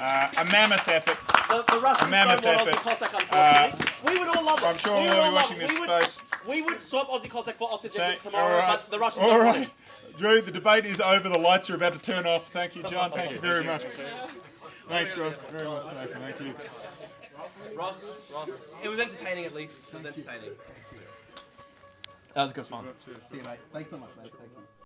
A mammoth effort. The Russians A mammoth don't want effort. Aussie Cossack, unfortunately. We would all love it. I'm sure we we'll would all all be love watching it. this we would, space. We would swap Aussie Cossack for Aussie Jenkins All tomorrow, right. but the Russians All don't want right. it. Drew, the debate is over. The lights are about to turn off. Thank you, John. Thank you very much. Thanks, Ross. Very much, Nathan. Thank you. Ross, it was entertaining at least. It was entertaining. That was good fun. See you, mate. Thanks so much, mate. Thank you.